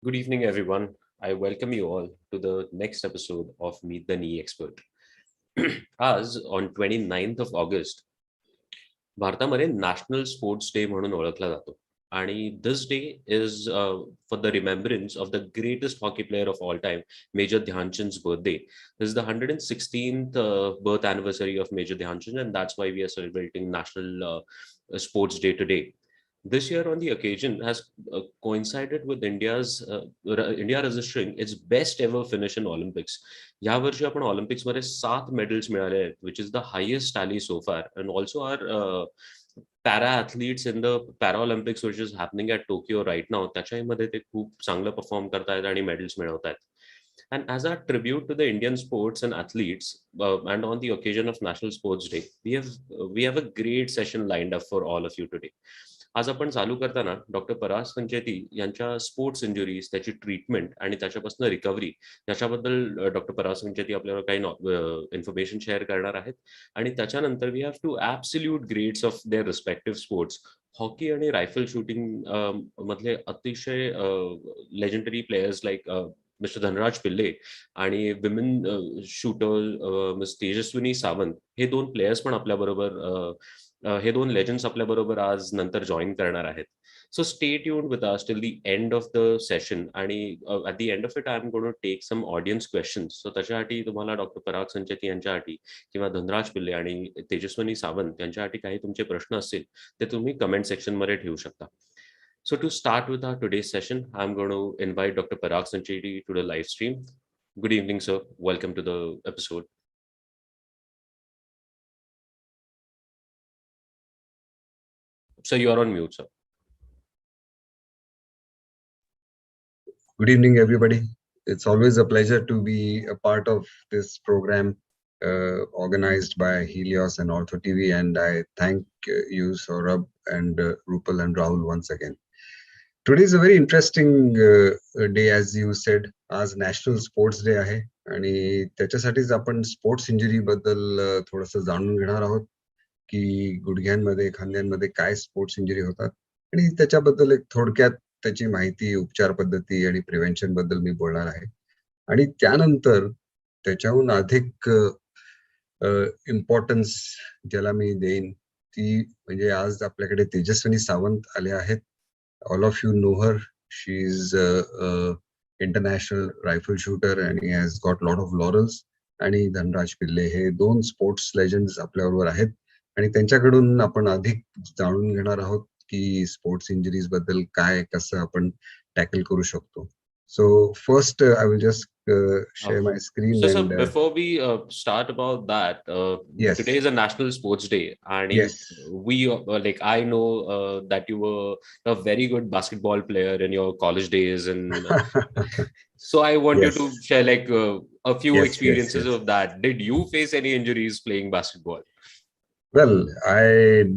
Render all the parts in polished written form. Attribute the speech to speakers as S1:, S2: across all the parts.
S1: Good evening, everyone. I welcome you all to the next episode of Meet the Knee Expert. आज on 29th of August, भारतामध्ये national sports day म्हणून ओळखला जातो. आणि this day is for the remembrance of the greatest hockey player of all time, major Dhyanchand's birthday. This is the 116th birth anniversary of Major Dhyanchand, and that's why we are celebrating National Sports Day today. This year on the occasion has coincided with India registering its best ever finish in Olympics. या वर्षी आपण ऑलिम्पिक्समध्ये 7 medals मिळाले आहेत, which is the highest tally so far. And also our para athletes in the para Olympics which is happening at Tokyo right now, त्याच्यामध्ये ते खूप चांगलं perform करतायत आणि मेडल्स मिळवत आहेत. And as a tribute to the Indian sports and athletes, and on the occasion of National Sports Day, we have a great session lined up for all of you today. आज आपण चालू करताना doctor पराग संचेती यांच्या sports injuries, त्याची treatment आणि त्याच्यापासून recovery याच्याबद्दल doctor पराग संचेती आपल्याला काही इन्फॉर्मेशन शेअर करणार आहेत. आणि त्याच्यानंतर we have two absolute greats of their respective sports. Hockey आणि रायफल शूटिंग मधले अतिशय legendary players like mister Dhanraj Pillay आणि women shooter miss Tejaswini Sawant, हे दोन प्लेयर्स पण आपल्याबरोबर, हे दोन लेजंड्स आपल्याबरोबर आज नंतर जॉईन करणार आहेत. So stay tuned with us till the end of the session. आणि at the end of it I am going to take some audience questions. So त्याच्यासाठी तुम्हाला डॉक्टर पराग संचेती यांच्यासाठी किंवा धनराज पिल्ले आणि तेजस्विनी सावंत यांच्यासाठी काही तुमचे प्रश्न असतील ते तुम्ही कमेंट सेक्शनमध्ये ठेवू शकता. So to start with our today's session, I'm going to invite Dr. Parag Sancheti to the live stream. Good evening, sir. Welcome to the episode. So you are on mute, sir.
S2: Good evening, everybody. It's always a pleasure to be a part of this program organized by Healyos and Ortho TV, and I thank you, Saurabh, and Rupal and Rahul once again. Today is a very interesting day, as you said. आज National Sports Day आहे आणि त्याच्यासाठीच आपण sports injury बद्दल थोडंसं जाणून घेणार आहोत की गुडघ्यांमध्ये, खांद्यांमध्ये काय स्पोर्ट्स इंजुरी होतात आणि त्याच्याबद्दल एक थोडक्यात त्याची माहिती, उपचार पद्धती आणि प्रिव्हेन्शन बद्दल मी बोलणार आहे. आणि त्यानंतर त्याच्याहून अधिक इम्पॉर्टन्स ज्याला मी देईन ती म्हणजे आज आपल्याकडे तेजस्विनी सावंत आले आहेत. All of you know her. She's a international rifle shooter and he has got lot of laurels. आणि धनराज पिल्ले हे दोन स्पोर्ट्स लेजंड्स आपल्याबरोबर आहेत आणि त्यांच्याकडून आपण अधिक जाणून घेणार आहोत की स्पोर्ट्स इंजुरीज बद्दल काय कसं आपण टॅकल करू शकतो. So first I will just share my screen.
S1: So,
S2: and
S1: before we start about that,
S2: yes,
S1: today is a National Sports Day, and
S2: yes,
S1: we like I know that you were a very good basketball player in your college days, and so I want you
S2: yes,
S1: to share like a few
S2: yes,
S1: experiences
S2: yes, yes.
S1: of that. Did you face any injuries playing basketball?
S2: Well, I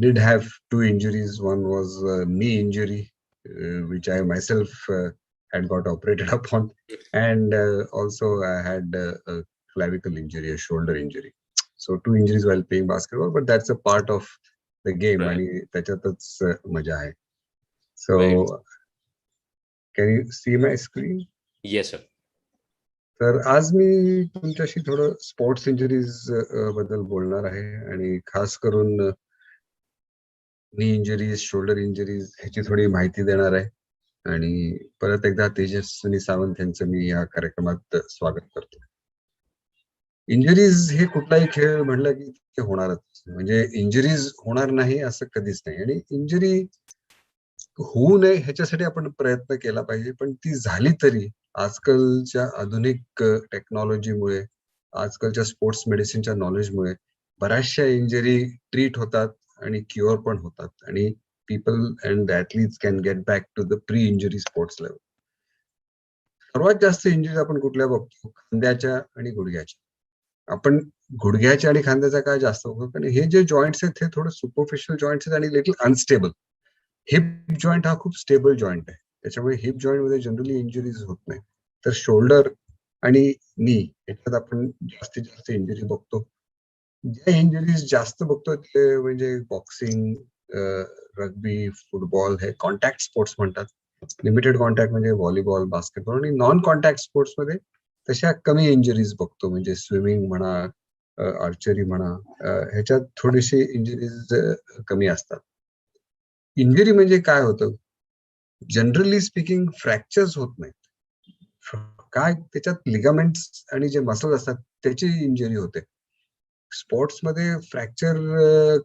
S2: did have two injuries. One was a knee injury, which I myself had got operated upon, and also I had a clavicle injury, a shoulder injury. So two injuries while playing basketball, but that's a part of the game.
S1: Right.
S2: आणि त्याच्यातच मजा आहे. So,
S1: Right.
S2: can you see my screen?
S1: Yes, sir.
S2: तर आज मी तुमच्याशी थोडं sports injuries बद्दल बोलणार आहे आणि खास करून नी इंजुरीज, शोल्डर इंजुरीज ह्याची थोडी माहिती देणार आहे. आणि परत एकदा तेजस्विनी सावंत यांचं मी या कार्यक्रमात स्वागत करतो. इंजुरीज हे कुठलाही खेळ म्हणलं की ते होणारच, म्हणजे इंजुरीज होणार नाही असं कधीच नाही. आणि इंजुरी होऊ नये ह्याच्यासाठी आपण प्रयत्न केला पाहिजे, पण ती झाली तरी आजकालच्या आधुनिक टेक्नॉलॉजीमुळे, आजकालच्या स्पोर्ट्स मेडिसिनच्या नॉलेजमुळे बऱ्याचशा इंजुरी ट्रीट होतात आणि क्युअर पण होतात आणि people and the athletes can get back to the pre injury sports level. सर्वात जास्त इंजुरी आपण कुठल्या बघतो? खांद्याच्या आणि गुडघ्याच्या. आपण गुडघ्याच्या आणि खांद्याचा काय जास्त बघतो? कारण हे जे जॉईंट्स आहेत हे थोडं सुपरफिशियल जॉईंट्स आहेत आणि लिटल अनस्टेबल. हिप जॉईंट हा खूप स्टेबल जॉईंट आहे, त्याच्यामुळे हिप जॉईंट मध्ये जनरली इंजुरीज होत नाही. तर शोल्डर आणि नी याच्यात आपण जास्तीत जास्त इंजुरी बघतो. ज्या इंजुरीज जास्त बघतो ते म्हणजे बॉक्सिंग, रग्बी, फुटबॉल, हे कॉन्टॅक्ट स्पोर्ट्स म्हणतात. लिमिटेड कॉन्टॅक्ट म्हणजे व्हॉलीबॉल, बास्केटबॉल आणि नॉन कॉन्टॅक्ट स्पोर्ट्समध्ये तशा कमी इंजुरीज बघतो, म्हणजे स्विमिंग म्हणा, आर्चरी म्हणा, ह्याच्यात थोडीशी इंजुरीज कमी असतात. इंजुरी म्हणजे काय होतं, जनरली स्पीकिंग फ्रॅक्चर्स होत नाहीत. काय त्याच्यात लिगामेंट्स आणि जे मसल असतात त्याची इंजुरी होते. स्पोर्ट्समध्ये फ्रॅक्चर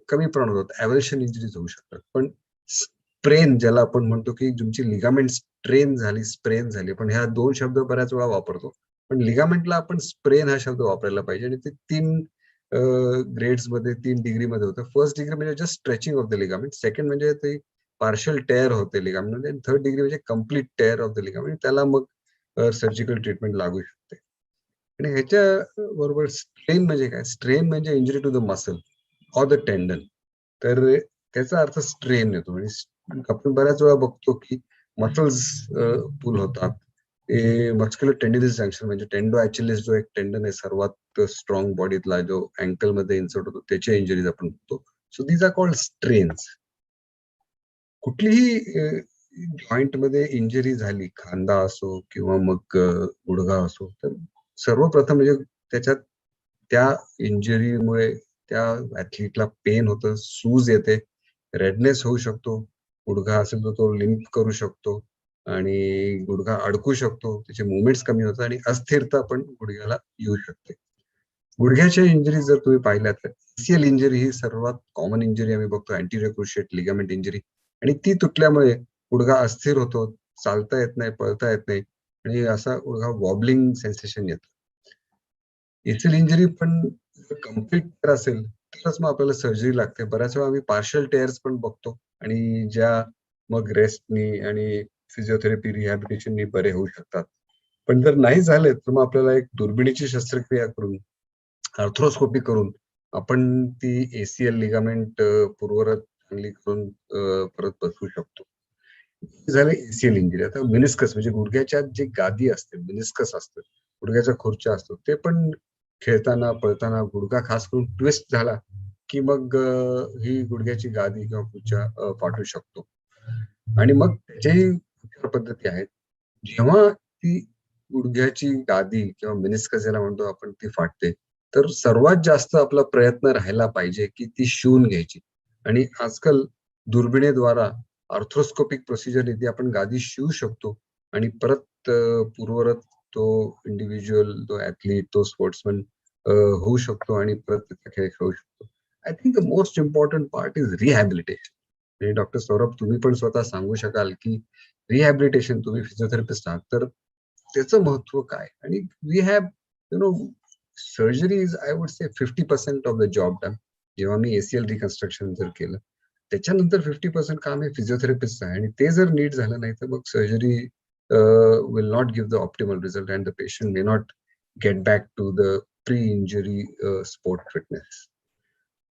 S2: कमी प्रमाणात होतात, एव्हल्शन इंजुरीज होऊ शकतात, पण स्प्रेन ज्याला आपण म्हणतो की तुमची लिगामेंट स्ट्रेन झाली, स्प्रेन झाली, पण ह्या दोन शब्द बऱ्याच वेळा वापरतो, पण लिगामेंटला आपण स्प्रेन हा शब्द वापरायला पाहिजे. आणि ते 3 ग्रेड्स मध्ये, 3 डिग्री मध्ये होतं. फर्स्ट डिग्री म्हणजे just stretching of the ligament, second म्हणजे ते पार्शल टेअर होते लिगामेंट मध्ये, आणि थर्ड डिग्री म्हणजे complete tear of the ligament, त्याला मग सर्जिकल ट्रीटमेंट लागू शकते. आणि ह्याच्या बरोबर स्ट्रेन म्हणजे काय, स्ट्रेन म्हणजे injury to the muscle or the tendon. तर त्याचा अर्थ स्ट्रेन येतो. आणि आपण बऱ्याच वेळा बघतो की मसल्स पुल होतात, ते मस्क्युलर टेंडिनस जंक्शन म्हणजे टेंडो ॲचिलिस जो एक टेंडन आहे सर्वात स्ट्रॉंग बॉडीतला, जो अँकल मध्ये इन्सर्ट होतो, त्याच्या इंजुरीज आपण बघतो. So these are called strains. कुठलीही जॉईंट मध्ये इंजुरी झाली, खांदा असो किंवा मग गुडघा असो, तर सर्वप्रथम म्हणजे त्याच्यात त्या इंजुरीमुळे त्या ऍथलीटला पेन होतं, सूज येते, रेडनेस होऊ शकतो, गुडघा असेल तर तो लिंप करू शकतो आणि गुडघा अडकू शकतो, त्याचे मुवमेंट्स कमी होतात आणि अस्थिरता पण गुडघ्याला येऊ शकते. गुडघ्याच्या इंजुरी जर तुम्ही पाहिल्या तर एसीएल इंजुरी ही सर्वात कॉमन इंजुरी आम्ही बघतो, अँटीरियर क्रुशिएट लिगामेंट इंजुरी. आणि ती तुटल्यामुळे गुडघा अस्थिर होतो, चालता येत नाही, पळता येत नाही, आणि असा गुडघा वॉबलिंग सेन्सेशन येतं. एसीएल इंजुरी पण कम्प्लीट टेअर असेल तरच मग आपल्याला सर्जरी लागते. बऱ्याच वेळा आम्ही पार्शल टेअर्स पण बघतो, आणि ज्या मग रेस्टनी आणि फिजिओथेरपी, रिहॅबिलिटेशननी बरे होऊ शकतात. पण जर नाही झाले तर मग आपल्याला एक दुर्बिणीची शस्त्रक्रिया करून, आर्थ्रोस्कोपी करून आपण ती एसीएल लिगामेंट पूर्वरत चांगली करून परत बसवू शकतो. झालं एसीएल इंजुरी. आता मिनिस्कस म्हणजे गुडघ्याच्या जे गादी असते, मिनिस्कस असतं, गुडघ्याचा खुर्चा असतो, ते पण खेळताना, पळताना गुडघा खास करून ट्विस्ट झाला की मग ही गुडघ्याची गादी किंवा खुर्चा फाटू शकतो. आणि मग त्याच्याही उपचार पद्धती आहेत. जेव्हा ती गुडघ्याची गादी किंवा मेनिस्कस ज्याला म्हणतो आपण, ती फाटते, तर सर्वात जास्त आपला प्रयत्न राहायला पाहिजे की ती शिवून घ्यायची. आणि आजकाल दुर्बिणीद्वारा आर्थ्रोस्कोपिक प्रोसिजर येते, आपण गादी शिवू शकतो आणि परत पूर्वरत तो इंडिव्हिज्युअल, तो ऍथलीट, तो स्पोर्ट्समन होऊ शकतो आणि परत त्याचा खेळ खेळू शकतो. I think the most important part is rehabilitation. आणि डॉक्टर सौरभ, तुम्ही पण स्वतः सांगू शकाल की रिहॅबिलिटेशन, तुम्ही फिजिओथेरपिस्ट आहात, तर त्याचं महत्व काय? आणि we have, you know, surgery is, I would say, 50% of the job done. जेव्हा मी एसीएल रिकन्स्ट्रक्शन जर केलं, त्याच्यानंतर 50% काम हे फिजिओथेरपिस्ट आहे, आणि ते जर नीट झालं नाही तर मग surgery will not give the optimal result, and the patient may not get back to the pre injury sport fitness.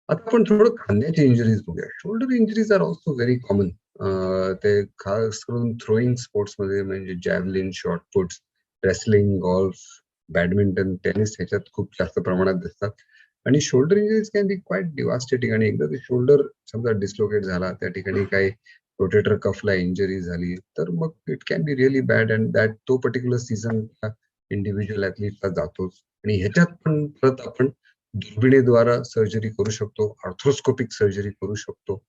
S2: आता आपण थोडं खांद्याची इंजुरीज बघूया. Shoulder injuries are also very common. ते खास करून थ्रोईंग स्पोर्ट्स मध्ये, म्हणजे javelin, shot puts, wrestling, golf, badminton, tennis, ह्याच्यात खूप जास्त प्रमाणात दिसतात. आणि shoulder injuries can be quite devastating. आणि एकदा ते शोल्डर समजा डिस्लोकेट झाला, त्या ठिकाणी काही रोटेटर कफला इंजुरी झाली, तर मग it can be really bad, and that तो पर्टिक्युलर सीझन इंडिव्हिज्युअल ऍथलीटला जातोच. आणि ह्याच्यात पण परत आपण दुर्बिणीद्वारा सर्जरी करू शकतो, आर्थ्रोस्कोपिक सर्जरी करू शकतो.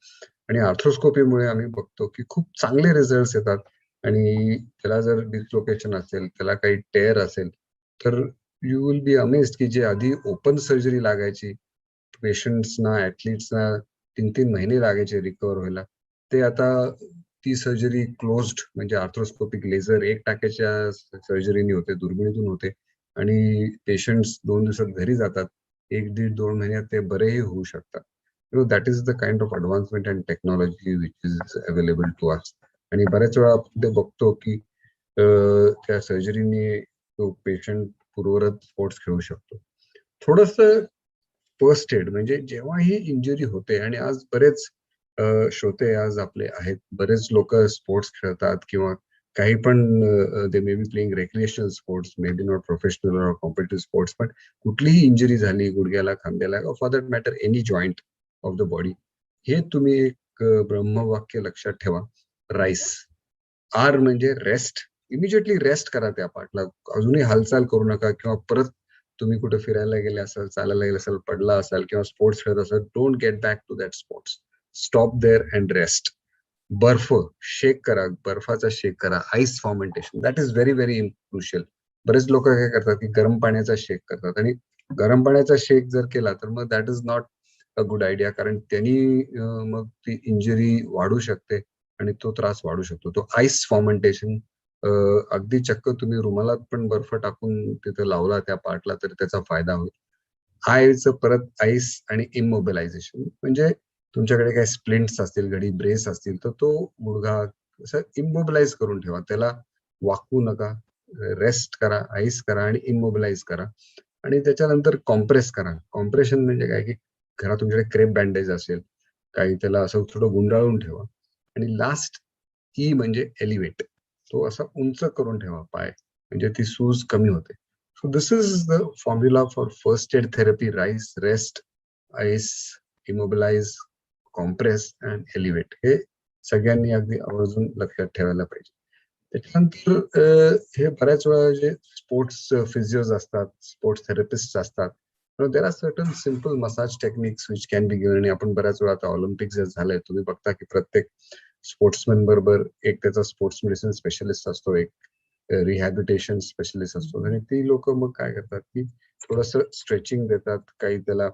S2: आणि आर्थ्रोस्कोपीमुळे आम्ही बघतो की खूप चांगले रिझल्ट येतात. आणि त्याला जर डिस्लोकेशन असेल, त्याला काही टेअर असेल, तर यू विल बी अमेज्ड की जे आधी ओपन सर्जरी लागायची, पेशंट्सना, ऍथलीट्सना 3-3 महिने लागायचे रिकवर व्हायला, ते आता ती सर्जरी क्लोज्ड म्हणजे आर्थ्रोस्कोपिक लेझर एक टाक्याच्या सर्जरीने होते, दुर्बिणीतून होते, आणि पेशंट्स 2 दिवसात घरी जातात. 1-1.5-2 महिन्यात ते बरेही होऊ शकतात. That is the kind of advancement and technology which is available to us. आणि बऱ्याच वेळा आपण ते बघतो की त्या सर्जरीने तो पेशंट पूर्वरत स्पोर्ट्स खेळू शकतो. थोडस फर्स्ट एड म्हणजे जेव्हा ही इंजुरी होते, आणि आज बरेच श्रोते आज आपले आहेत, बरेच लोक स्पोर्ट्स खेळतात किंवा काही पण, they may be playing recreational sports, may be not professional or competitive sports, पण कुठलीही इंजुरी झाली गुडघ्याला, खांद्याला, for that matter any joint of the body, हे तुम्ही एक ब्रह्मवाक्य लक्षात ठेवा: राईस. आर म्हणजे रेस्ट. इमिजिएटली रेस्ट करा त्या पार्टला. अजूनही हालचाल करू नका, किंवा परत तुम्ही कुठे फिरायला गेले असाल, चालायला गेले असाल, पडला असाल किंवा स्पोर्ट्स खेळत असाल, don't get back to that sports. Stop there and rest. बर्फ शेक करा, बर्फाचा शेक करा, ice fomentation, that is very very crucial. बरेच लोक काय करतात की गरम पाण्याचा शेक करतात, आणि गरम पाण्याचा शेक जर केला तर मग that is not a good idea, कारण त्यांनी मग ती इंजुरी वाढू शकते आणि तो त्रास वाढू शकतो. तो आईस फॉर्मेंटेशन, अगदी चक्क तुम्ही रुमालात पण बर्फ टाकून तिथे लावला त्या पार्टला तरी त्याचा फायदा होईल. आयचं परत आईस आणि इमोबिलायझेशन, म्हणजे तुमच्याकडे काही स्प्लिंट्स असतील, घडी ब्रेस असतील, तर तो गुडघा असं इमोबिलाइज करून ठेवा, त्याला वाकवू नका. रेस्ट करा, आईस करा आणि इमोबिलाइज करा. आणि त्याच्यानंतर कॉम्प्रेस करा. कॉम्प्रेशन म्हणजे काय, की घरात तुमच्याकडे क्रेप बँडेज असेल काही, त्याला असं थोडं गुंडाळून ठेवा. आणि लास्ट ई म्हणजे एलिव्हेट, तो असा उंच करून ठेवा पाय, म्हणजे ती सूज कमी होते. So this is the formula for first aid therapy: rice, rest, ice, immobilise, compress and elevate. हे सगळ्यांनी अगदी आवर्जून लक्षात ठेवायला पाहिजे. त्याच्यानंतर हे बऱ्याच वेळा जे स्पोर्ट्स फिजिओज असतात, स्पोर्ट्स थेरपिस्ट असतात, there are certain simple massage techniques which can be given. आणि आपण बऱ्याच वेळा आता ऑलिम्पिक जे झालंय, तुम्ही बघता की प्रत्येक स्पोर्ट्समॅन बरोबर एक त्याचा स्पोर्ट्स मेडिसिन स्पेशलिस्ट असतो, एक रिहॅबिलिटेशन स्पेशलिस्ट असतो. आणि ती लोक मग काय करतात की थोडस स्ट्रेचिंग देतात, काही त्याला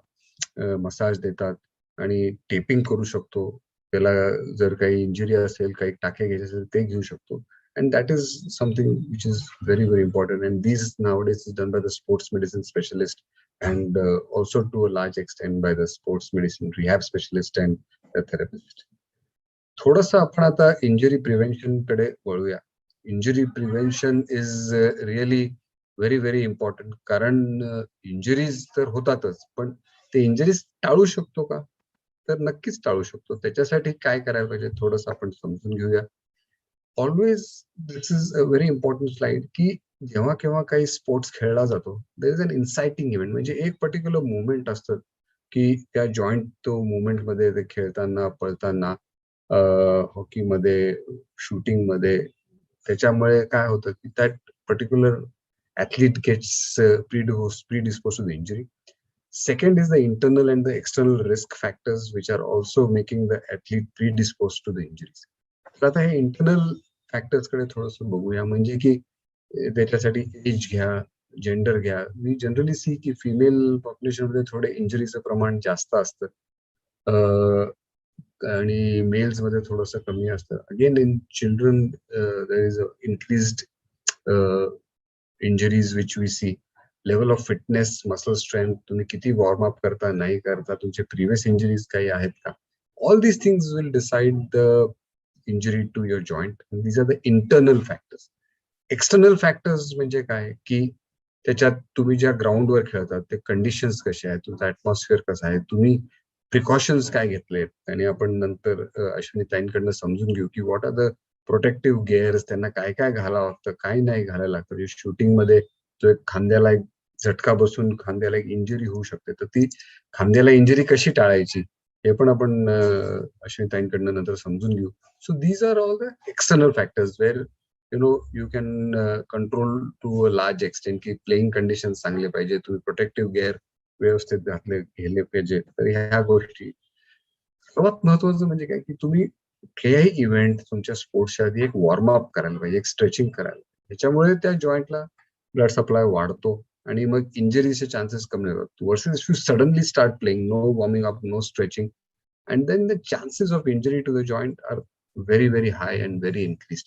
S2: मसाज देतात, आणि टेपिंग करू शकतो. त्याला जर काही इंजुरी असेल, काही टाके घ्यायचे असेल, ते घेऊ शकतो. And that is something which is very, very important. And these nowadays is done by the sports medicine specialist, and also to a large extent by the sports medicine rehab specialist and the therapist. थोडंसं आपण आता injury prevention कडे वळूया. Injury prevention is really very very important, कारण injuries तर होतातच, पण ते इंजुरीज टाळू शकतो का? तर नक्कीच टाळू शकतो. त्याच्यासाठी काय करायला पाहिजे थोडंसं आपण समजून घेऊया. Always this is a very important slide, की जेव्हा केव्हा काही स्पोर्ट्स खेळला जातो, देर इज अन इन्साइटिंग इव्हेंट, म्हणजे एक पर्टिक्युलर मुवमेंट असतं की त्या जॉईंट तो मुवमेंट मध्ये ते खेळताना, पळताना, हॉकीमध्ये, शूटिंगमध्ये, त्याच्यामुळे काय होतं की that particular athlete gets predispose to the injury. Second is the internal and the external risk factors which are also making the athlete predisposed to the injuries. तर आता हे इंटरनल फॅक्टर्स कडे थोडंसं बघूया, म्हणजे की त्याच्यासाठी एज घ्या, जेंडर घ्या. मी जनरली सी की फिमेल पॉप्युलेशन मध्ये थोडे इंजुरीचं प्रमाण जास्त असतं, आणि मेल्स मध्ये थोडंसं कमी असतं. Again in children there is increased injuries which we see. Level of fitness, muscle strength, तुम्ही किती वॉर्मअप करता, नाही करता, तुमचे प्रिव्हियस इंजुरीज काही आहेत का, all these things will decide the injury to your joint. These are the internal factors. External factors म्हणजे काय, की त्याच्यात तुम्ही ज्या ग्राउंडवर खेळतात ते कंडिशन्स कसे आहेत, तुमचा ऍटमॉस्फिअर कसा आहे, तुम्ही प्रिकॉशन्स काय घेतलेत. आणि आपण नंतर अश्विनी ताईंकडनं समजून घेऊ की what are the protective gears, त्यांना काय काय घालावं लागतं, काय नाही घालायला लागतं. शूटिंग मध्ये जो एक खांद्याला एक झटका बसून खांद्याला एक इंजुरी होऊ शकते, तर ती खांद्याला इंजुरी कशी टाळायची हे पण आपण अश्विनी ताईंकडनं नंतर समजून घेऊ. So these are all the external factors where you can control to a large extent, की प्लेइंग कंडिशन चांगले पाहिजे, तुम्ही प्रोटेक्टिव्ह गेअर व्यवस्थित घातले गेले पाहिजे. तर ह्या गोष्टी सर्वात महत्वाचं म्हणजे काय, की तुम्ही कुठल्याही इव्हेंट तुमच्या स्पोर्ट्सच्या आधी एक वॉर्मअप करायला पाहिजे, एक स्ट्रेचिंग करायला. त्याच्यामुळे त्या जॉईंटला ब्लड सप्लाय वाढतो आणि मग इंजरीचे चान्सेस कमी होतात. Versus if you suddenly start playing, no warming up, no stretching, and then the chances of injury to the joint are very very high and very increase.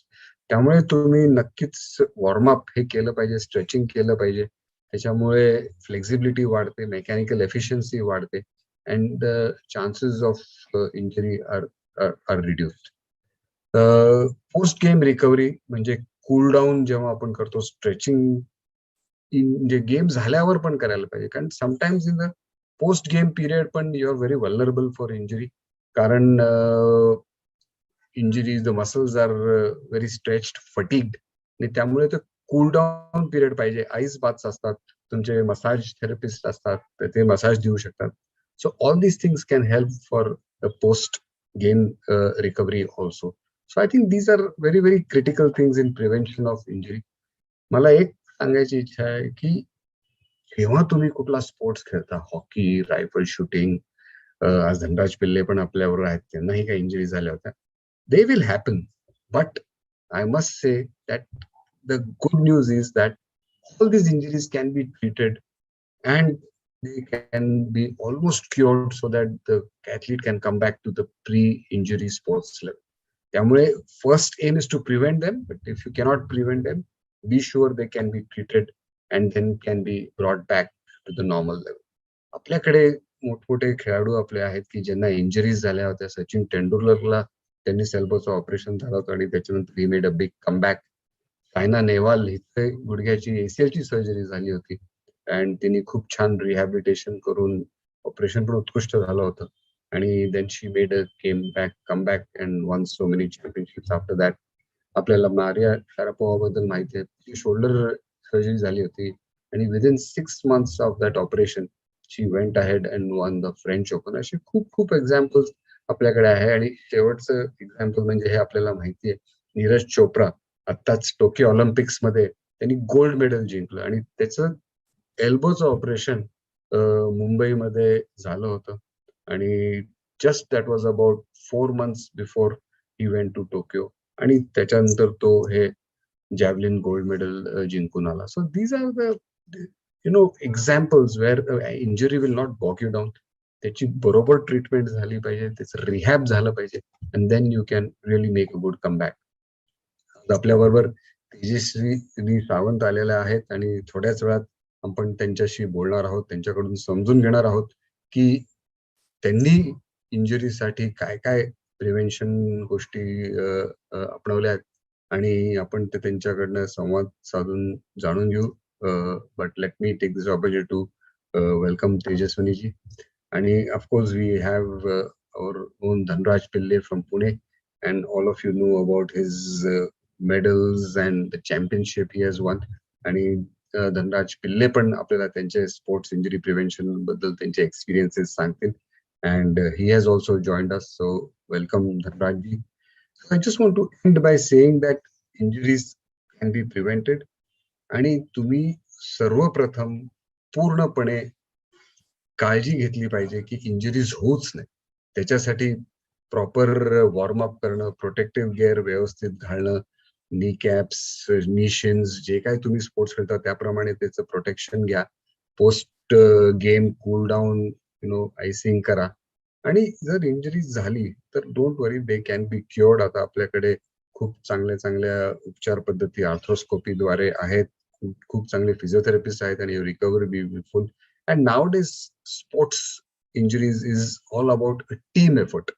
S2: त्यामुळे तुम्ही नक्कीच वॉर्मअप हे केलं पाहिजे, स्ट्रेचिंग केलं पाहिजे. त्याच्यामुळे फ्लेक्झिबिलिटी वाढते, मेकॅनिकल एफिशियन्सी वाढते, and the chances of injury are reduced. Post game recovery म्हणजे कूल डाऊन जेव्हा आपण करतो, स्ट्रेचिंग म्हणजे गेम झाल्यावर पण करायला पाहिजे, कारण sometimes in the post game period पण you are very vulnerable for injury, कारण injuries, the muscles are very stretched, fatigued, आणि त्यामुळे ते कूल डाऊन पिरियड पाहिजे. आईस बाथ्स असतात, तुमचे मसाज थेरपिस्ट असतात, तर ते मसाज देऊ शकतात. So all these things can help for the post game recovery also. So I think these are very very critical things in prevention of injury. मला एक सांगायची इच्छा आहे की जेव्हा तुम्ही कुठला स्पोर्ट्स खेळता, हॉकी, रायफल शूटिंग, आज धनराज पिल्ले पण आपल्याबरोबर आहेत, त्यांनाही काही इंजुरी झाल्या होत्या. They will happen, but I must say that the good news is that all these injuries can be treated and they can be almost cured so that the athlete can come back to the pre-injury sports level. त्यामुळे first aim is to prevent them, but if you cannot prevent them, be sure they can be treated and then can be brought back to the normal level. आपल्याकडे मोठमोठे खेळाडू आपले आहेत की ज्यांना injuries झाल्या होत्या. सचिन तेंडुलकरला त्यांनी सेल्बोचं ऑपरेशन झालं होतं आणि त्याच्यानंतर he made a big comeback. Saina Nehwal हिचे गुडघ्याची एसीएलची सर्जरी झाली होती आणि तिने खूप छान रिहॅबिलिटेशन करून ऑपरेशन पण उत्कृष्ट झालं होतं आणि then she made a comeback and won so many championships after that. आपल्याला मारिया शारापोव्हाबद्दल माहिती आहे, तिची शोल्डर सर्जरी झाली होती आणि within 6 months of that operation she went ahead and won the French Open. अशी खूप खूप एक्झाम्पल्स आपल्याकडे आहे. आणि शेवटचं एक्झाम्पल म्हणजे हे आपल्याला माहिती आहे, नीरज चोप्रा आत्ताच टोकियो ऑलिम्पिक्स मध्ये त्यांनी गोल्ड मेडल जिंकलं आणि त्याचं एल्बोचं ऑपरेशन मुंबईमध्ये झालं होतं आणि just that was about 4 months before he went to Tokyo आणि त्याच्यानंतर तो हे जॅव्हलिन गोल्ड मेडल जिंकून आला. So these are the examples where injury will not bog you down. त्याची बरोबर ट्रीटमेंट झाली पाहिजे, त्याचं रिहॅब झालं पाहिजे and then you can really make a good comeback. आपल्या बरोबर तेजस्वी सावंत आलेल्या आहेत आणि थोड्याच वेळात आपण त्यांच्याशी बोलणार आहोत, त्यांच्याकडून समजून घेणार आहोत की त्यांनी इंजुरीसाठी काय काय प्रिव्हेन्शन गोष्टी अपनावल्या आहेत आणि आपण ते त्यांच्याकडनं संवाद साधून जाणून घेऊ. But let me take this opportunity to welcome Tejaswini ji. आणि of course we have our own Dhanraj Pillay from Pune, and all of you know about his medals and the championship he has won. आणि धनराज पिल्ले पण आपल्याला त्यांचे sports injury prevention बद्दल त्यांचे experiences सांगतील. And he has also joined us, so welcome Dhanrajji. I just want to end by saying that injuries can be prevented. आणि तुम्ही सर्वप्रथम पूर्णपणे काळजी घेतली पाहिजे की इंजुरीज होऊच नाही. त्याच्यासाठी प्रॉपर वॉर्मअप करणं, प्रोटेक्टिव्ह गिअर व्यवस्थित घालणं, नी कॅप्स, नी शिन्स, जे काही तुम्ही स्पोर्ट्स खेळता त्याप्रमाणे त्याचं प्रोटेक्शन घ्या. Post game cool down, icing करा. आणि जर इंजुरी झाली तर don't worry, they can be क्युअर्ड. आता आपल्याकडे खूप चांगल्या चांगल्या उपचार पद्धती आर्थ्रोस्कोपीद्वारे आहेत, खूप चांगले फिजिओथेरपिस्ट आहेत आणि recovery be full. And nowadays sports injuries is all about a team effort.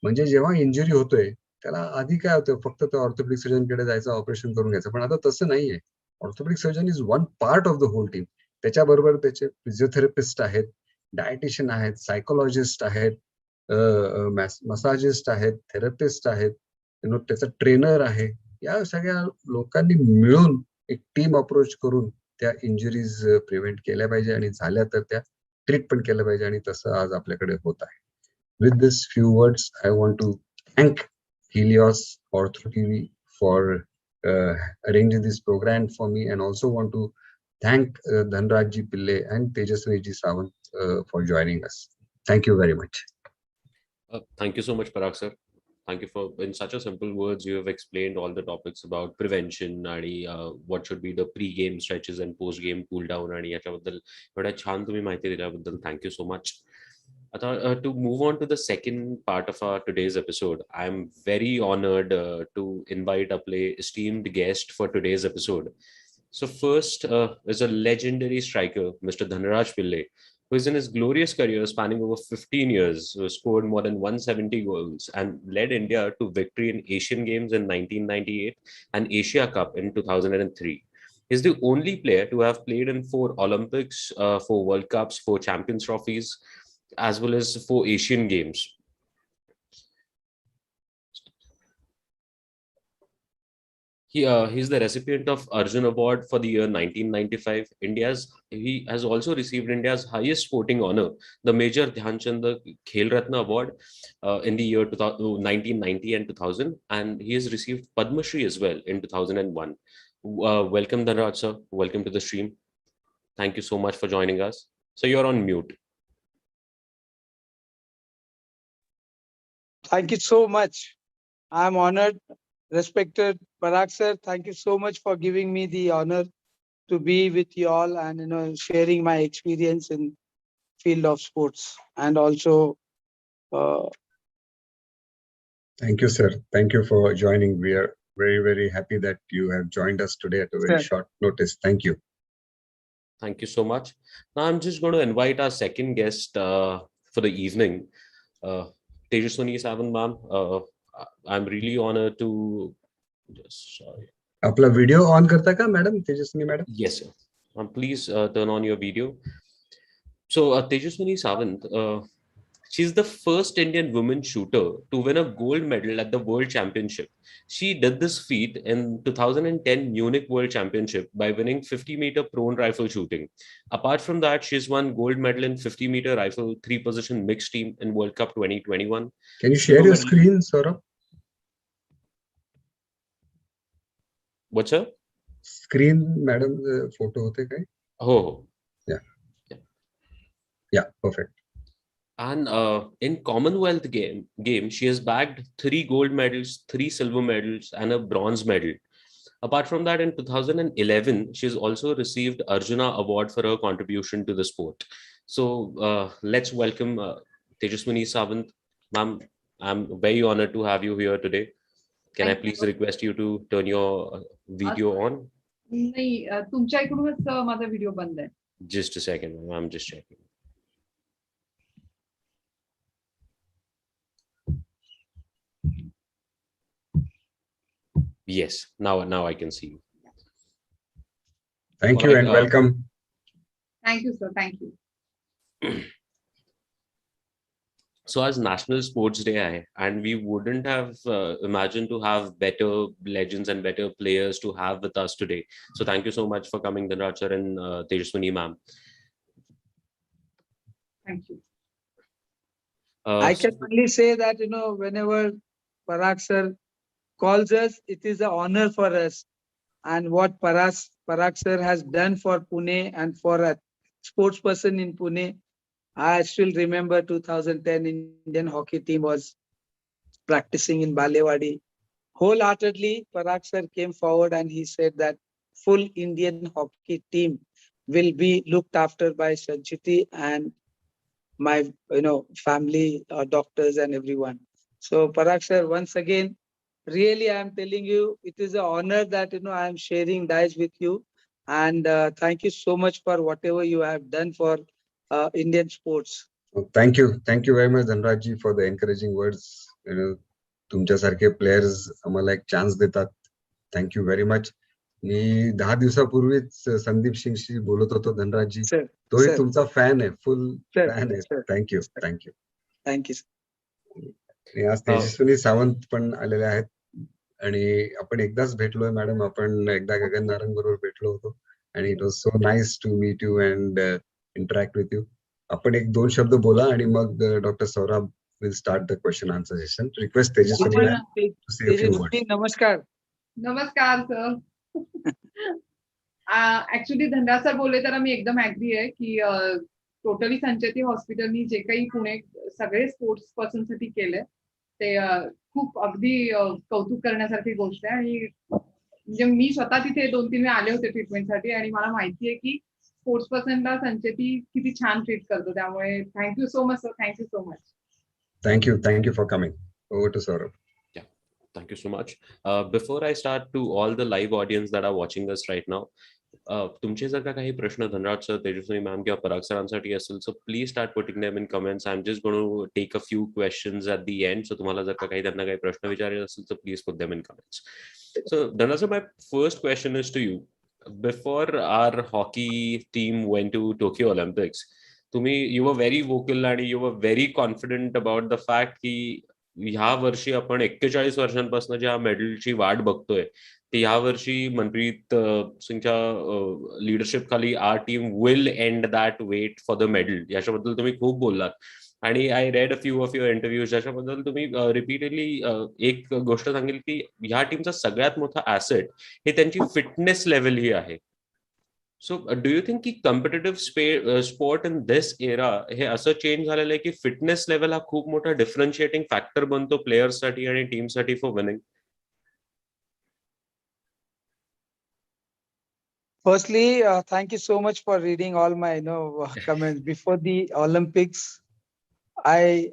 S2: म्हणजे जेव्हा इंजुरी होतोय त्याला आधी काय होतं, फक्त त्या ऑर्थोपेडिक सर्जनकडे जायचं, ऑपरेशन करून घ्यायचं. पण आता तसं नाहीये. Orthopaedic surgeon is one part of the whole team. त्याच्याबरोबर त्याचे फिजिओथेरपिस्ट आहेत, डायटिशियन आहेत, सायकोलॉजिस्ट आहेत, मसाजिस्ट आहेत, थेरपिस्ट आहेत, त्याचा ट्रेनर आहे. या सगळ्या लोकांनी मिळून एक टीम अप्रोच करून त्या इंजुरीज प्रिव्हेंट केल्या पाहिजे आणि झाल्या तर त्या ट्रीट पण केलं पाहिजे आणि तसं आज आपल्याकडे होत आहे. With this few words, I want to thank Healyos Ortho TV for arranging this program for me, and also want to thank Dhanrajji Pillay and Tejaswini Sawant for joining us. Thank you very much.
S1: Thank you so much, Parag sir. Thank you for, in such a simple words, you have explained all the topics about prevention and what should be the pre-game stretches and post-game cool down. आणि याच्याबद्दल एवढ्या छान तुम्ही माहिती दिल्याबद्दल thank you so much. To move on to the second part of our today's episode, I'm very honored to invite a esteemed guest for today's episode. So first is a legendary striker, Mr. Dhanraj Pillay, who is in his glorious career spanning over 15 years, who scored more than 170 goals and led India to victory in Asian Games in 1998 and Asia Cup in 2003. He's the only player to have played in 4 Olympics, 4 World Cups, 4 Champions Trophies, as well as 4 Asian Games. He's the recipient of Arjun Award for the year 1995. He has also received India's highest sporting honor, the Major Dhyan Chand Khel Ratna Award, in the year 1990 and 2000, and he has received Padma Shri as well in 2001. Welcome, Dhanraj sir. Welcome to the stream. Thank you so much for joining us. So you're on mute.
S3: Thank you so much. I'm honored, respected Parag sir. Thank you so much for giving me the honor to be with you all and sharing my experience in field of sports and also.
S2: Thank you, sir. Thank you for joining. We are very, very happy that you have joined us today at a very short notice. Thank you.
S1: Thank you so much. Now I'm just going to invite our second guest for the evening, Tejaswini Sawant ma'am. I'm really honored to. Sorry.
S2: आपला video on करता का, madam? Tejaswini madam?
S1: Yes, sir. Please turn on your video. So Tejaswini Sawant, she's the first Indian woman shooter to win a gold medal at the World Championship. She did this feat in 2010 Munich World Championship by winning 50-meter prone rifle shooting. Apart from that, she's won gold medal in 50-meter rifle 3-position mixed team in World Cup 2021.
S2: Can you share your screen, Saurabh?
S1: What's up?
S2: Screen, madam, photo hote kai?
S1: Oh.
S2: Yeah, perfect.
S1: And in Commonwealth game, she has bagged 3 gold medals, 3 silver medals, and a bronze medal. Apart from that, in 2011, she's also received Arjuna Award for her contribution to the sport. So let's welcome Tejaswini Sawant. Ma'am, I'm very honored to have you here today. Can I please request you to turn your video on?
S4: नाही, तुमच्या इकडूनच माझा video बंद आहे.
S1: Just a second, ma'am. I'm just checking. Yes, now I can see you.
S2: Thank you and welcome.
S4: Thank you, sir. Thank you.
S1: So as National Sports Day, and we wouldn't have imagined to have better legends and better players to have with us today. So thank you so much for coming, Dhanraj sir and Tejaswini ma'am.
S4: Thank you.
S3: I can only say that, whenever Parag sir calls us, it is an honor for us. And what Parag sir has done for Pune and for a sports person in Pune, I still remember 2010 Indian hockey team was practicing in Balewadi. Wholeheartedly, Parag sir came forward and he said that full Indian hockey team will be looked after by Sancheti and my family, doctors and everyone. So Parag sir, once again, really I am telling you, it is an honor that I am sharing dice with you, and thank you so much for whatever you have done for Indian sports.
S2: Thank you very much, Dhanraj ji, for the encouraging words. तुमच्यासारखे players आम्हाला एक chance देतात. Thank you very much. मी 10 दिवसापूर्वीच संदीप सिंगशी बोलत होतो, धनराज जी. तोही तुमचा फॅन आहे, फुल फॅन आहे. थँक्यू. आज तेजस्विनी सावंत पण आलेले आहेत आणि आपण एकदाच भेटलोय मॅडम. आपण एकदा गगन नारंग बरोबर भेटलो होतो आणि it was so nice to meet you and interact with you. आपण 1-2 शब्द बोला आणि मग doctor Saurabh will start the question answer session. Request Tejaswini to say a few words.
S4: नमस्कार सर. ऍक्च्युली धनराज सर बोलले तर मी एकदम ऍग्री आहे की टोटली संचेती हॉस्पिटलनी जे काही पुणे सगळे स्पोर्ट्स पर्सन साठी केलंय ते खूप अगदी कौतुक करण्यासारखी गोष्ट आहे. आणि म्हणजे मी स्वतः तिथे 2-3 वेळा आले होते ट्रीटमेंटसाठी आणि मला माहिती आहे की स्पोर्ट्स पर्सनला संचेती किती छान ट्रीट करतो. त्यामुळे thank you so much sir. Thank you so much.
S2: Thank you for coming. Over to Saurabh.
S1: Yeah, thank you so much. Before I start, to all the live audience that are watching us right now, तुमचे जर का काही प्रश्न Dhanraj sir, Tejaswini ma'am किंवा पराग सरांसाठी असेल, so please start putting them in comments. I'm just going to take a few questions at the end. So तुम्हाला जर का काही त्यांना काही प्रश्न विचारायचे असेल, so please put them in comments. So Dhanraj sir, my first question is to you. Before our hockey team went to Tokyo Olympics, you were very vocal and you were very confident about the fact की ह्या वर्षी आपण 41 वर्षांपासून ज्या मेडलची वाट बघतोय की ह्या वर्षी मनप्रीत सिंगच्या लिडरशिप खाली our team will end that wait for the medal, याच्याबद्दल तुम्ही खूप बोललात. आणि I read a few of your interviews ज्याच्याबद्दल तुम्ही रिपीटेडली एक गोष्ट सांगेल की ह्या टीमचा सगळ्यात मोठा ऍसेट हे त्यांची फिटनेस लेवल ही आहे. सो डू यू थिंक की competitive sport in this era हे असं चेंज झालेलं आहे की फिटनेस लेवल हा खूप मोठा डिफरन्शिएटिंग फॅक्टर बनतो प्लेयर्ससाठी आणि टीमसाठी for winning?
S3: Firstly, thank you so much for reading all my comments. Before the Olympics, I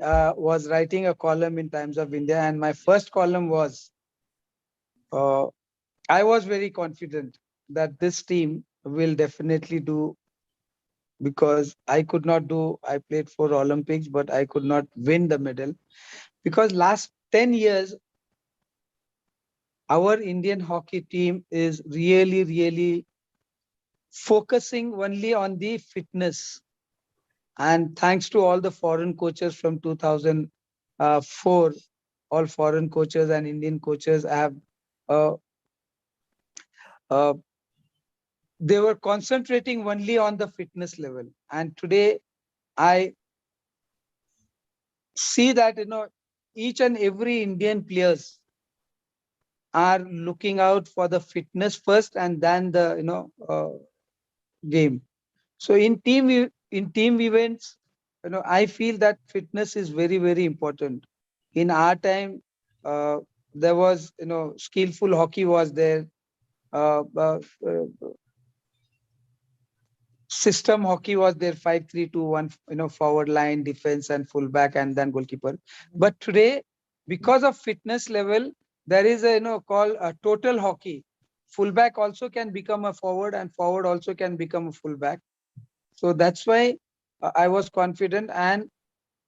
S3: was writing a column in Times of India, and my first column was I was very confident that this team will definitely do, because I could not do. I played for Olympics, but I could not win the medal because last 10 years our Indian hockey team is really focusing only on the fitness. And thanks to all the foreign coaches from 2004, all foreign coaches and Indian coaches have, they were concentrating only on the fitness level. And today I see that, each and every Indian players are looking out for the fitness first and then the, game. So in team events, I feel that fitness is very important. In our time, there was, skillful hockey was there, uh, uh, uh, system hockey was there, 5-3-2-1, forward line, defense, and fullback, and then goalkeeper. But today, because of fitness level, there is a called a total hockey. Fullback also can become a forward, and forward also can become a fullback. So that's why I was confident. And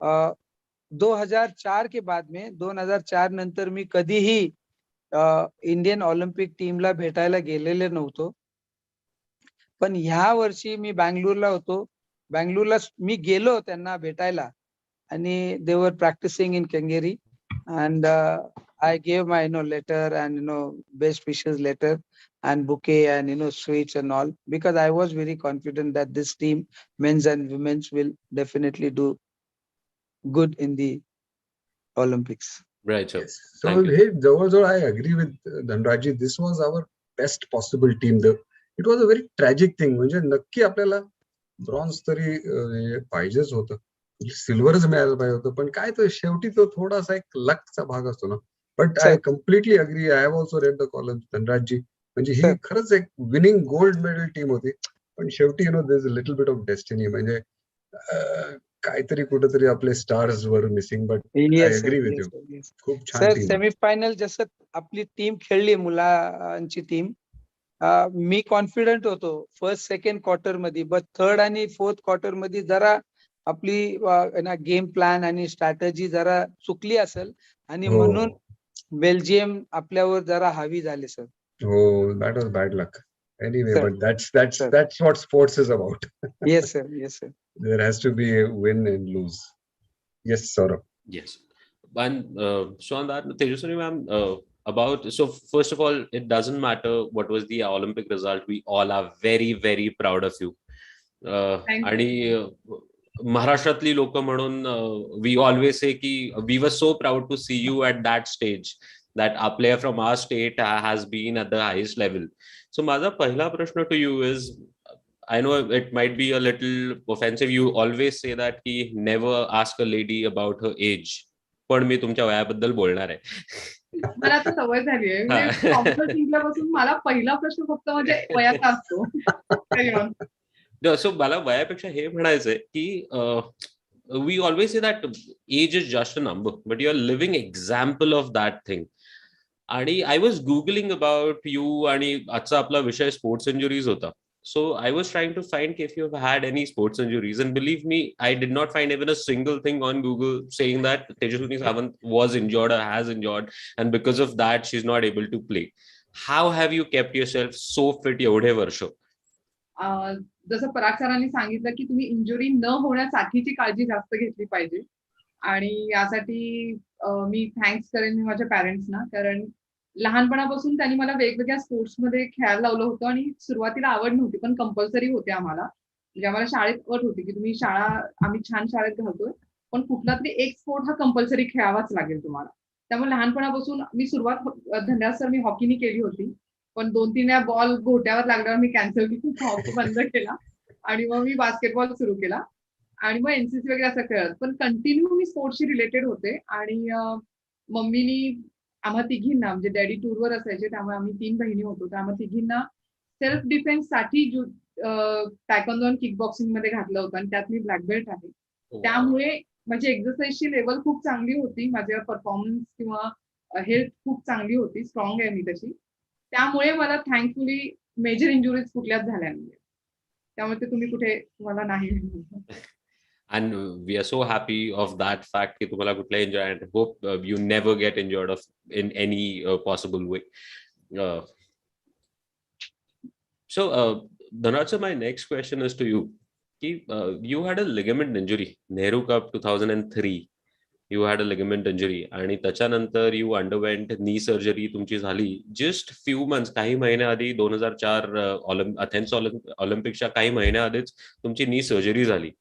S3: 2004 के बाद में 2004 नंतर मी कधीही Indian Olympic टीमला भेटायला गेलेले नव्हतो. पण ह्या वर्षी मी बँगलोरला होतो. बँगलोरला मी गेलो त्यांना भेटायला आणि they were practicing in Kangeri, and I gave my letter and best wishes letter and bouquet and sweets and all, because I was very confident that this team, men's and women's, will definitely do good in the Olympics.
S1: Right, sir.
S2: Yes. So hey, जवळजवळ I agree with Dhanraj. This was our best possible team. It was a very tragic thing. म्हणजे नक्की आपल्याला bronze तरी पाहिजेच होतं, सिल्वरच मिळायला पाहिजे होतं. पण काय तर शेवटी तो थोडासा एक लकचा भाग असतो ना. But I completely agree. I have also read the column. Dhanraj ji, म्हणजे ही खरंच एक विनिंग गोल्ड मेडल टीम होती. पण शेवटी there is a little bit of destiny. म्हणजे काहीतरी कुठेतरी आपले स्टार्स वर missing. But I agree with you. खूप छान टीम.
S3: सेमीफायनल जसं आपली टीम खेळली, मुलांची टीम, मी कॉन्फिडंट होतो फर्स्ट सेकंड क्वार्टर मध्ये. बट थर्ड आणि फोर्थ क्वार्टर मध्ये जरा आपली गेम प्लॅन आणि स्ट्रॅटेजी जरा चुकली असेल, आणि म्हणून बेल्जियम आपल्यावर जरा हावी झाले सर.
S2: हो, that was bad luck. Anyway, sir, but that's what sports is about.
S3: Yes, sir. Yes, sir.
S2: There has to be a win and lose. Yes, Saurabh.
S1: Yes. And so on that, Tejaswini ma'am, so first of all, it doesn't matter what was the Olympic result. We all are very proud of you. आणि महाराष्ट्रातली लोक म्हणून we always say की we were so proud to see you at that stage, that a player from our state has been at the highest level. So माझा पहिला प्रश्न to you is, I know it might be a little offensive. You always say that की never ask a lady about her age. पण मी तुमच्या वयाबद्दल बोलणार आहे.
S4: मला आता सवय झाली आहे. म्हणजे कॉम्प्युटर शिकल्यापासून मला पहिला प्रश्न फक्त म्हणजे वयाचा असतो.
S1: सो मला वयापेक्षा हे म्हणायचंय की we always say that age is just a number, but you're a living example of that thing. आणि I was googling about you, आणि आजचा आपला विषय स्पोर्ट्स इंजुरीज होता. So I was trying to find if you've had any sports injuries, and believe me, I did not find even a single thing on Google saying that Tejaswini Sawant was injured or has injured, and because of that she's not able to play. How have you kept yourself so fit एवढे वर्ष?
S4: जसं पराग सरांनी सांगितलं की तुम्ही injury न होण्यासाठीची काळजी जास्त घेतली पाहिजे, आणि यासाठी मी थँक्स करेन माझ्या पॅरेंट्सना. कारण लहानपणापासून त्यांनी मला वेगवेगळ्या स्पोर्ट्समध्ये खेळायला लावलं होतं आणि सुरुवातीला आवड नव्हती पण कंपल्सरी होते आम्हाला. म्हणजे आम्हाला शाळेत अट होती की तुम्ही आम्ही छान शाळेत घालतोय पण कुठला तरी एक स्पोर्ट हा कंपल्सरी खेळावाच लागेल तुम्हाला. त्यामुळे लहानपणापासून मी सुरुवात धनराज सर मी हॉकीनी केली होती पण 2-3 वेळा बॉल घोट्यावर लागल्यावर मी कॅन्सल केली, हॉकी बंद केला आणि मग मी बास्केटबॉल सुरू केला आणि मग एनसीसी वगैरे असं खेळत पण कंटिन्यू मी स्पोर्ट्सशी रिलेटेड होते. आणि मम्मीनी आम्हा तिघींना म्हणजे डॅडी टूरवर असायचे त्यामुळे आम्ही 3 बहिणी होतो तर आम्हा तिघींना सेल्फ डिफेन्स साठी टायकोंडो आणि किक बॉक्सिंग मध्ये घातलं होतं आणि त्यात मी ब्लॅक बेल्ट आहे. त्यामुळे माझी एक्सरसाइजची लेवल खूप चांगली होती, माझ्या परफॉर्मन्स किंवा हेल्थ खूप चांगली होती, स्ट्रॉंग आहे मी तशी. त्यामुळे मला थँकफुली मेजर इंजुरीज कुठल्याच झाल्या नाही. त्यामुळे ते तुम्ही कुठे तुम्हाला नाही.
S1: And we are so happy of that fact ki tumhala kutla injury and hope you never get injured in any possible way. So Dhanraj sir, my next question is to you. You had a ligament injury, Nehru Cup 2003. You had a ligament injury आणि त्याच्यानंतर you underwent knee surgery तुमची झाली just few months, काही महिन्याआधी 2004 Athens ऑलिम्पिकच्या काही महिन्याआधीच तुमची knee surgery झाली.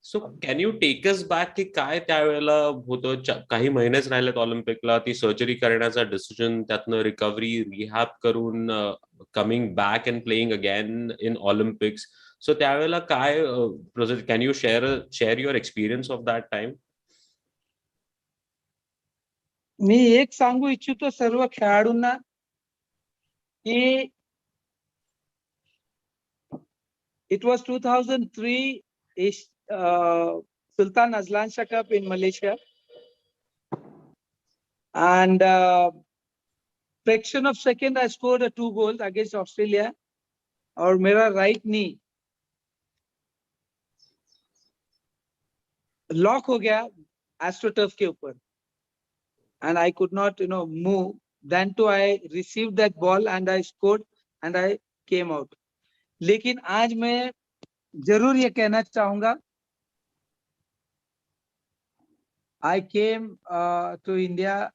S1: So can you take us back की काय त्यावेळेला होतं, काही महिनेच राहिलेत ऑलिम्पिकला, ती सर्जरी करण्याचा डिसिजन, त्यातनं रिकव्हरी रिहॅब करून coming back and playing again in Olympics. So त्यावेळेला काय process, can you share your experience of that time?
S3: मी एक सांगू इच्छितो सर्व खेळाडूंना की it was 2003 Sultan Azlan Shah Cup in Malaysia, and fraction of second I scored 2 goals against Australia. और मेरा right knee लॉक हो गया एस्ट्रोटर्फ के ऊपर and I could not move. Then too I received that ball and I scored and I came out. लेकिन आज मैं जरूर ये कहना चाहूंगा, I came to India.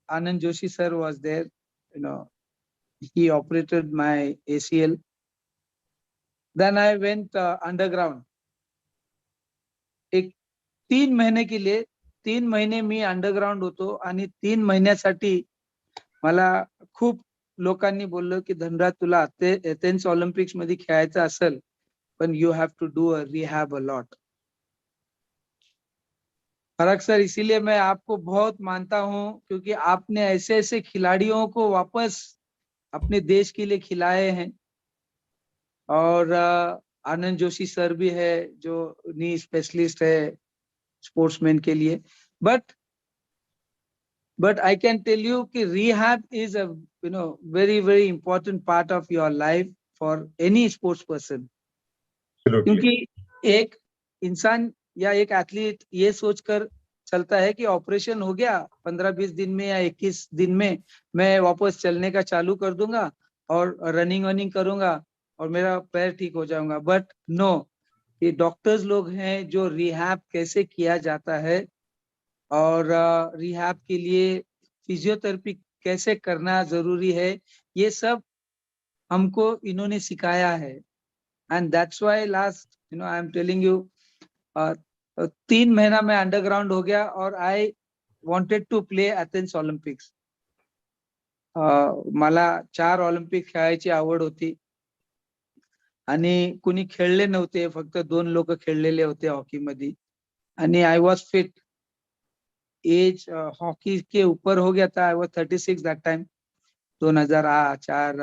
S3: Anand Joshi sir was there. He operated my ACL. Then I went underground. एक 3 महिने के लिए 3 महिने मी अंडरग्राउंड होतो आणि 3 महिन्यासाठी मला खूप लोकांनी बोललं की धनराज तुला एथेन्स ऑलिम्पिक्स मध्ये खेळायचं असेल पण you have to do a rehab a lot. Parag sir, इसीलिए मैं आपको बहुत मानता हूं क्योंकि आपने ऐसे ऐसे खिलाड़ियों को वापस अपने देश के लिए खिलाए हैं. और आनंद जोशी सर भी है जो नी स्पेशलिस्ट है स्पोर्ट्समैन के लिए. But I can tell you कि rehab is a very very important part of your life for any sports person. क्योंकि एक इंसान या एक एथलीट ये सोचकर चलता है कि ऑपरेशन हो गया 15-20 दिन में या 21 दिन में मैं वापस चलने का चालू कर दूंगा और रनिंग करूंगा और मेरा पैर ठीक हो जाऊंगा. बट नो, ये डॉक्टर्स लोग हैं जो रिहैब कैसे किया जाता है और रिहैब के लिए फिजियोथेरेपी कैसे करना जरूरी है, ये सब हमको इन्होंने सिखाया है. And that's why last I am telling you 3 महीना में अंडरग्राउंड हो गया और I wanted to play Athens Olympics. मला 4 ऑलिम्पिक खेळायची आवड होती आणि कुणी खेळले नव्हते, फक्त 2 लोक खेळलेले होते हॉकी मध्ये आणि I was fit. As hockey के ऊपर हो गया था. I was 36 that time 2004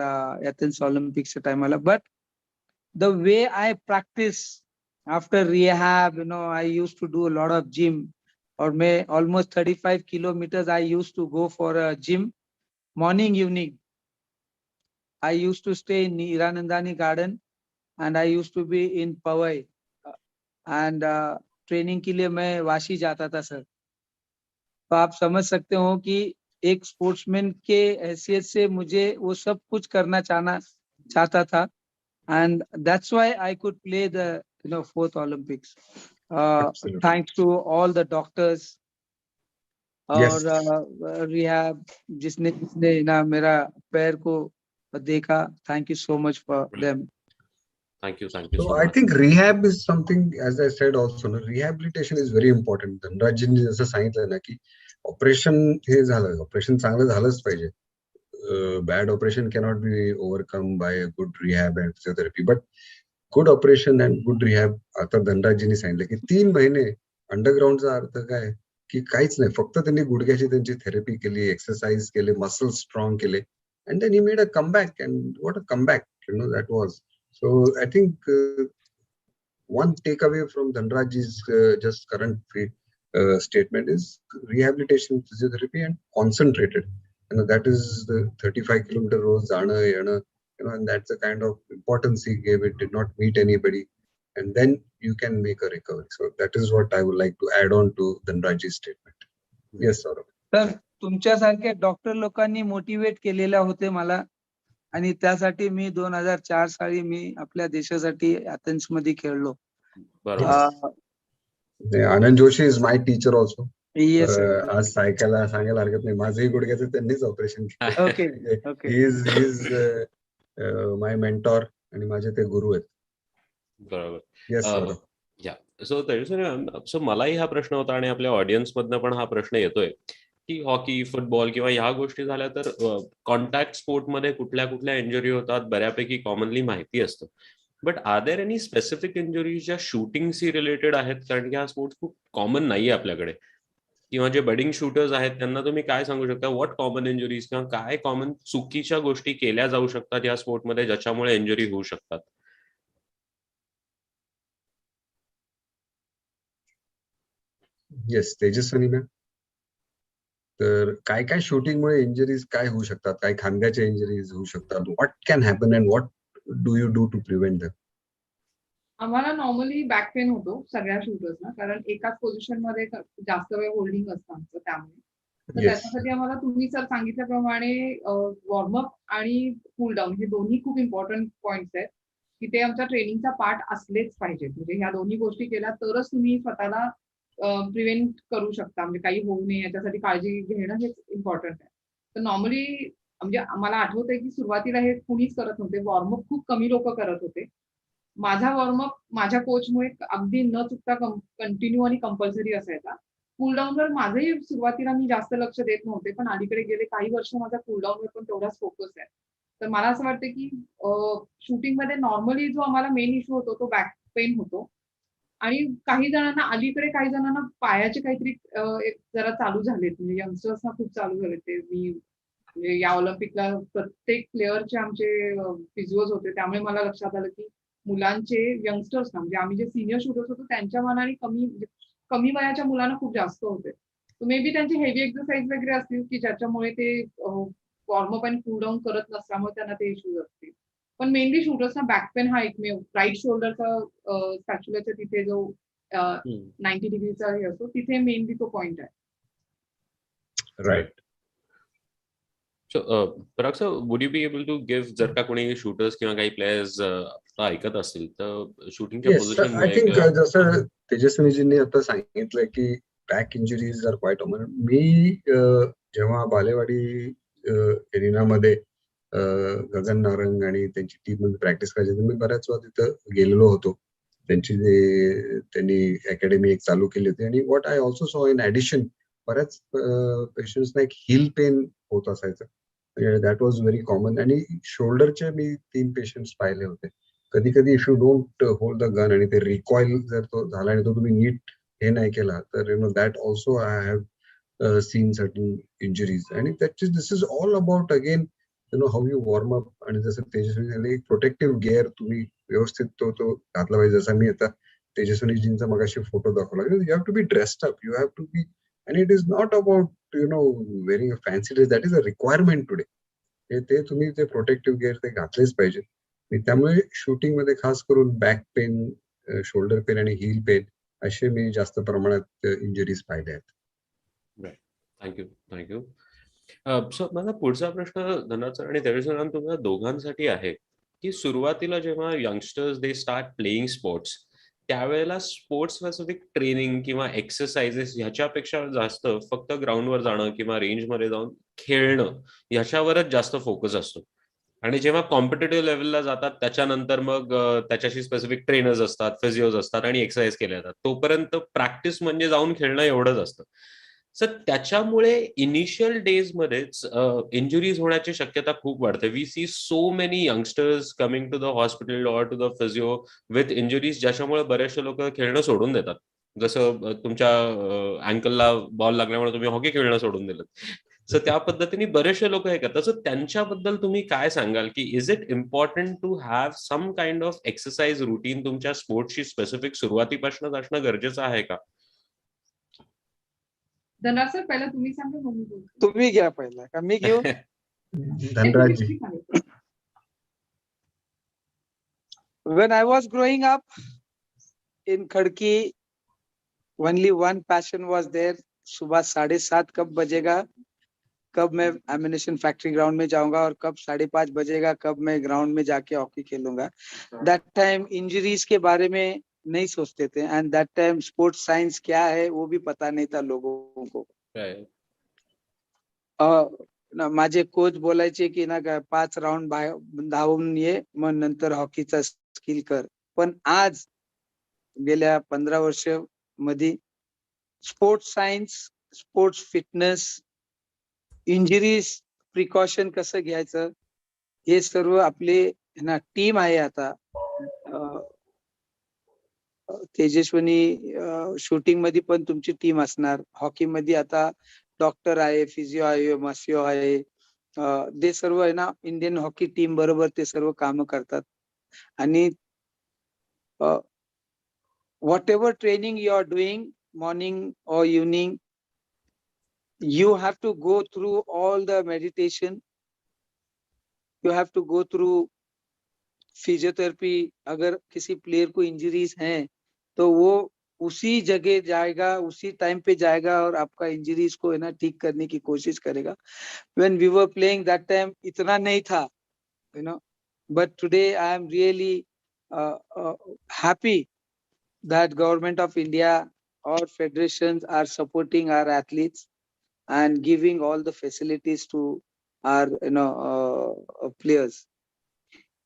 S3: Athens Olympics के टाइम वाला. But the way I practice after rehab, I used to do a lot of gym. और मैं almost 35 kilometres I used to go for a gym morning evening. I used to stay in Hiranandani Garden and I used to be in Powai. And training के लिए मैं वाशी जाता था sir. तो आप समझ सकते हो कि एक स्पोर्ट्समैन के हैसियत से मुझे वो सब कुछ करना चाहता था. End that's why I could play the 4th Olympics. Thanks to all the doctors, और रिहैब जिसने जिसने ना मेरा पैर को देखा, thank you so much for them.
S1: Thank you
S2: So
S1: so
S2: I
S1: much.
S2: think rehab is something, as I said also, no, rehabilitation is very important. धनराजजींनी जसं सांगितलं ना की ऑपरेशन हे झालं, ऑपरेशन चांगलं झालंच पाहिजे. Bad operation cannot be overcome by a good rehab and physiotherapy, but good operation and good rehab, आता धनराजजींनी सांगितलं की 3 महिने अंडरग्राऊंडचा अर्थ काय की काहीच नाही, फक्त त्यांनी गुडघ्याची त्यांची थेरपी केली, एक्सरसाइज केले, मसल स्ट्रॉंग केले, and then he made a comeback, and what a comeback, that was. So I think one takeaway from Dhanraj's just current statement is rehabilitation, physiotherapy, and concentrated. That is the 35-kilometer road jana yana, and that's the kind of importance he gave. It did not meet anybody, and then you can make a recovery. So that is what I would like to add on to Dhanraj's statement. Yes, Saurabh.
S3: तर तुमच्यासारख्या doctor लोकांनी motivate केलेल्या होते मला, आणि त्यासाठी मी 2004 साली मी आपल्या देशासाठी अथेन्स मध्ये खेळलो.
S2: Anand Joshi is my teacher also.
S3: Yes
S2: आज सांगायला हरकत नाही, माझंही गुडघ्याचं त्यांनीच ऑपरेशन केलं.
S3: Okay.
S2: He is my mentor आणि माझे ते गुरु आहेत.
S1: बरोबर.
S2: Yes sir.
S1: So Tejaswini, so मलाही हा प्रश्न होता आणि आपल्या ऑडियन्स मधनं पण हा प्रश्न येतोय की हॉकी, फुटबॉल किंवा ह्या गोष्टी झाल्या तर कॉन्टॅक्ट स्पोर्टमध्ये कुठल्या कुठल्या इंजुरी होतात बऱ्यापैकी कॉमनली माहिती असतं, but are there any specific injuries ज्या शूटिंगशी रिलेटेड आहेत? कारण की हा स्पोर्ट खूप कॉमन नाहीये आपल्याकडे, किंवा जे बडिंग शूटर्स आहेत त्यांना तुम्ही काय सांगू शकता, व्हॉट कॉमन इंजुरीज किंवा काय कॉमन चुकीच्या गोष्टी केल्या जाऊ शकतात या स्पोर्टमध्ये ज्याच्यामुळे इंजुरी होऊ शकतात?
S2: Yes, Tejaswini ma'am. तर काय काय शूटिंगमुळे इंजरीज काय होऊ शकतात, काय खांद्याच्या इंजरीज होऊ शकतात, what can happen and what do you do to prevent them?
S4: आम्हाला नॉर्मली बॅक पेन होतो सगळ्या शूटर्सना, कारण एकाच पोझिशन मध्ये जास्त वेळ होल्डिंग असतं आमचं, त्यामुळे. तर त्याच्यासाठी आम्हाला तुम्ही सर सांगितल्याप्रमाणे वॉर्मअप आणि कूल डाऊन हे दोन्ही खूप इम्पॉर्टंट पॉइंट्स आहेत की ते आमच्या ट्रेनिंगचा पार्ट असलेच पाहिजेत. म्हणजे ह्या दोन्ही गोष्टी केल्या तरच तुम्ही स्वतःला प्रिव्हेंट करू शकता, म्हणजे काही होऊ नये याच्यासाठी काळजी घेणं हेच इम्पॉर्टंट आहे. तर नॉर्मली म्हणजे मला आठवतंय की सुरुवातीला हे कुणीच करत नव्हते, वॉर्मअप खूप कमी लोक करत होते. माझा वॉर्मअप माझ्या कोचमुळे अगदी न चुकता कंटिन्यू आणि कंपल्सरी असायचा. कूलडाऊनवर माझंही सुरुवातीला मी जास्त लक्ष देत नव्हते, पण अलीकडे गेले काही वर्ष माझा कूलडाऊनवर पण तेवढाच फोकस आहे. तर मला असं वाटतं की शूटिंगमध्ये नॉर्मली जो आम्हाला मेन इश्यू होतो तो बॅक पेन होतो, आणि काही जणांना अलीकडे काही जणांना पायाचे काहीतरी जरा चालू झालेत, म्हणजे यंगस्टर्सना खूप चालू झाले. ते मी म्हणजे या ऑलिम्पिकला प्रत्येक प्लेअरचे आमचे फिजिओज होते, त्यामुळे मला लक्षात आलं की मुलांचे यंगस्टर्सना, म्हणजे आम्ही जे सिनियर शूटर्स होतो त्यांच्या मानाने कमी वयाच्या मुलांना खूप जास्त होते. तर मे बी त्यांचे हेवी एक्सरसाइज वगैरे असतील की ज्याच्यामुळे ते वॉर्मअप आणि कूल डाऊन करत नसल्यामुळे त्यांना ते इश्यूज असतील. पण मेनली शूटर्सना बॅक पेन हा एकमेव, राईट शोल्डरचा स्पॅच्युलाच्या तिथे जो 90 डिग्रीचा हे असतो तिथे मेनली तो पॉइंट आहे.
S2: Right.
S1: So Parag sir, would you be able to give, जर का कोणी शूटर्स किंवा काही प्लेयर्स ऐकत असतील तर शूटिंगच्या पोझिशन
S2: आय थिंक जसं तेजस्विनीजींनी आता सांगितलं की back injuries are quite common. मी जेव्हा बालेवाडी एरिनामध्ये गगन नारंग आणि त्यांची टीम मध्ये प्रॅक्टिस करायची, मी बऱ्याच वेळा तिथं गेलेलो होतो. त्यांनी अकॅडमी एक चालू केली होती, आणि what I also saw in addition, बऱ्याच पेशंट्सना एक हिल पेन होत असायचं. That was very common. आणि शोल्डरचे मी 3 पेशंट्स पाहिले होते. कधी कधी if you don't hold the gun आणि ते रिकॉइल जर तो झाला आणि तो तुम्ही नीट हे नाही केला तर that also I have seen certain injuries. आणि this is all about again how you warm up. आणि जसं तेजस्विनी प्रोटेक्टिव्ह गिअर तुम्ही व्यवस्थित तो घातला पाहिजे. जसा मी आता तेजस्विनीजींचा मगाशी फोटो दाखवला, you have to be dressed up, you have to be, and it is not about wearing a fancy dress, that is a requirement today. ते तुम्ही ते प्रोटेक्टिव्ह गिअर ते घातलेच पाहिजे. त्यामुळे शूटिंग मध्ये खास करून बॅक पेन, शोल्डर पेन आणि हिल पेन असे मी जास्त प्रमाणात इंजुरीज पाहिले आहेत.
S1: थँक्यू. सो माझा पुढचा प्रश्न धनराज सर आणि तेजस्विनी तुम्हाला दोघांसाठी आहे की सुरुवातीला जेव्हा youngsters they start playing sports, त्यावेळेला स्पोर्ट्स स्पेसिफिक ट्रेनिंग किंवा एक्सरसाइजेस ह्याच्यापेक्षा जास्त फक्त ग्राउंडवर जाणं किंवा रेंजमध्ये जाऊन खेळणं ह्याच्यावरच जास्त फोकस असतो. आणि जेव्हा कॉम्पिटेटिव्ह लेवलला जातात त्याच्यानंतर मग त्याच्याशी स्पेसिफिक ट्रेनर्स असतात, फिजिओज असतात आणि एक्सरसाइज केल्या जातात. तोपर्यंत प्रॅक्टिस म्हणजे जाऊन खेळणं एवढंच असतं. सर त्याच्यामुळे इनिशियल डेज मध्येच इंजुरीज होण्याची शक्यता खूप वाढते. We see so many youngsters coming to the hospital or to the physio with injuries, ज्याच्यामुळे बरेचसे लोक खेळणं सोडून देतात. जसं तुमच्या अँकलला बॉल लागल्यामुळे तुम्ही हॉकी खेळणं सोडून दिलं. सो त्या पद्धतीने बरेचसे लोक हे करतात. सो त्यांच्याबद्दल तुम्ही काय सांगाल की is it important to have some kind of exercise routine तुमच्या स्पोर्ट्सची स्पेसिफिक सुरुवातीपासूनच असणं गरजेचं आहे का?
S4: धनराज सर, पहिला तुम्ही सांगा मग मी बोलते.
S3: तुम्ही घ्या पहिला का मी घेऊ?
S2: धनराज जी.
S3: When I was growing up in Khadki, only one passion was there. सुबह 7:30 कब बजेगा, कब मैं एमिनेशन फैक्ट्री ग्राउंड में जाऊंगा और कब 5:30 बजेगा, कब मैं ग्राउंड में जाके हॉकी खेलूंगा. दैट टाइम इंजरीज के बारे में नहीं सोचते थे end that time sports science क्या है वो भी पता नहीं था लोगों को. माझे कोच बोलायचे की ना 5 राऊंड धावून ये, मग नंतर हॉकीचा स्किल कर. पण आज गेल्या 15 वर्ष मध्ये sports science, sports fitness, injuries precaution कसं घ्यायचं हे सर्व आपले ना टीम आहे. आता तेजस्विनी शूटिंग मध्ये पण तुमची टीम असणार. हॉकी मध्ये आता डॉक्टर आहे, फिजिओ आहे, मासिओ आहे. ते सर्व आहे ना इंडियन हॉकी टीम बरोबर ते सर्व काम करतात. आणि whatever training you are doing, morning or evening, you have to go through all the meditation. You have to go through physiotherapy. अगर किसी प्लेयर को इंजरीज हैं तो वो उसी जगह जाएगा, उसी टाइम पे जाएगा और आपका इंजरीज को है ना ठीक करने की कोशिश करेगा. When we were playing that time इतना नहीं था, you know, but today I am really happy that government of India or federations are supporting our athletes and giving all the facilities to our players.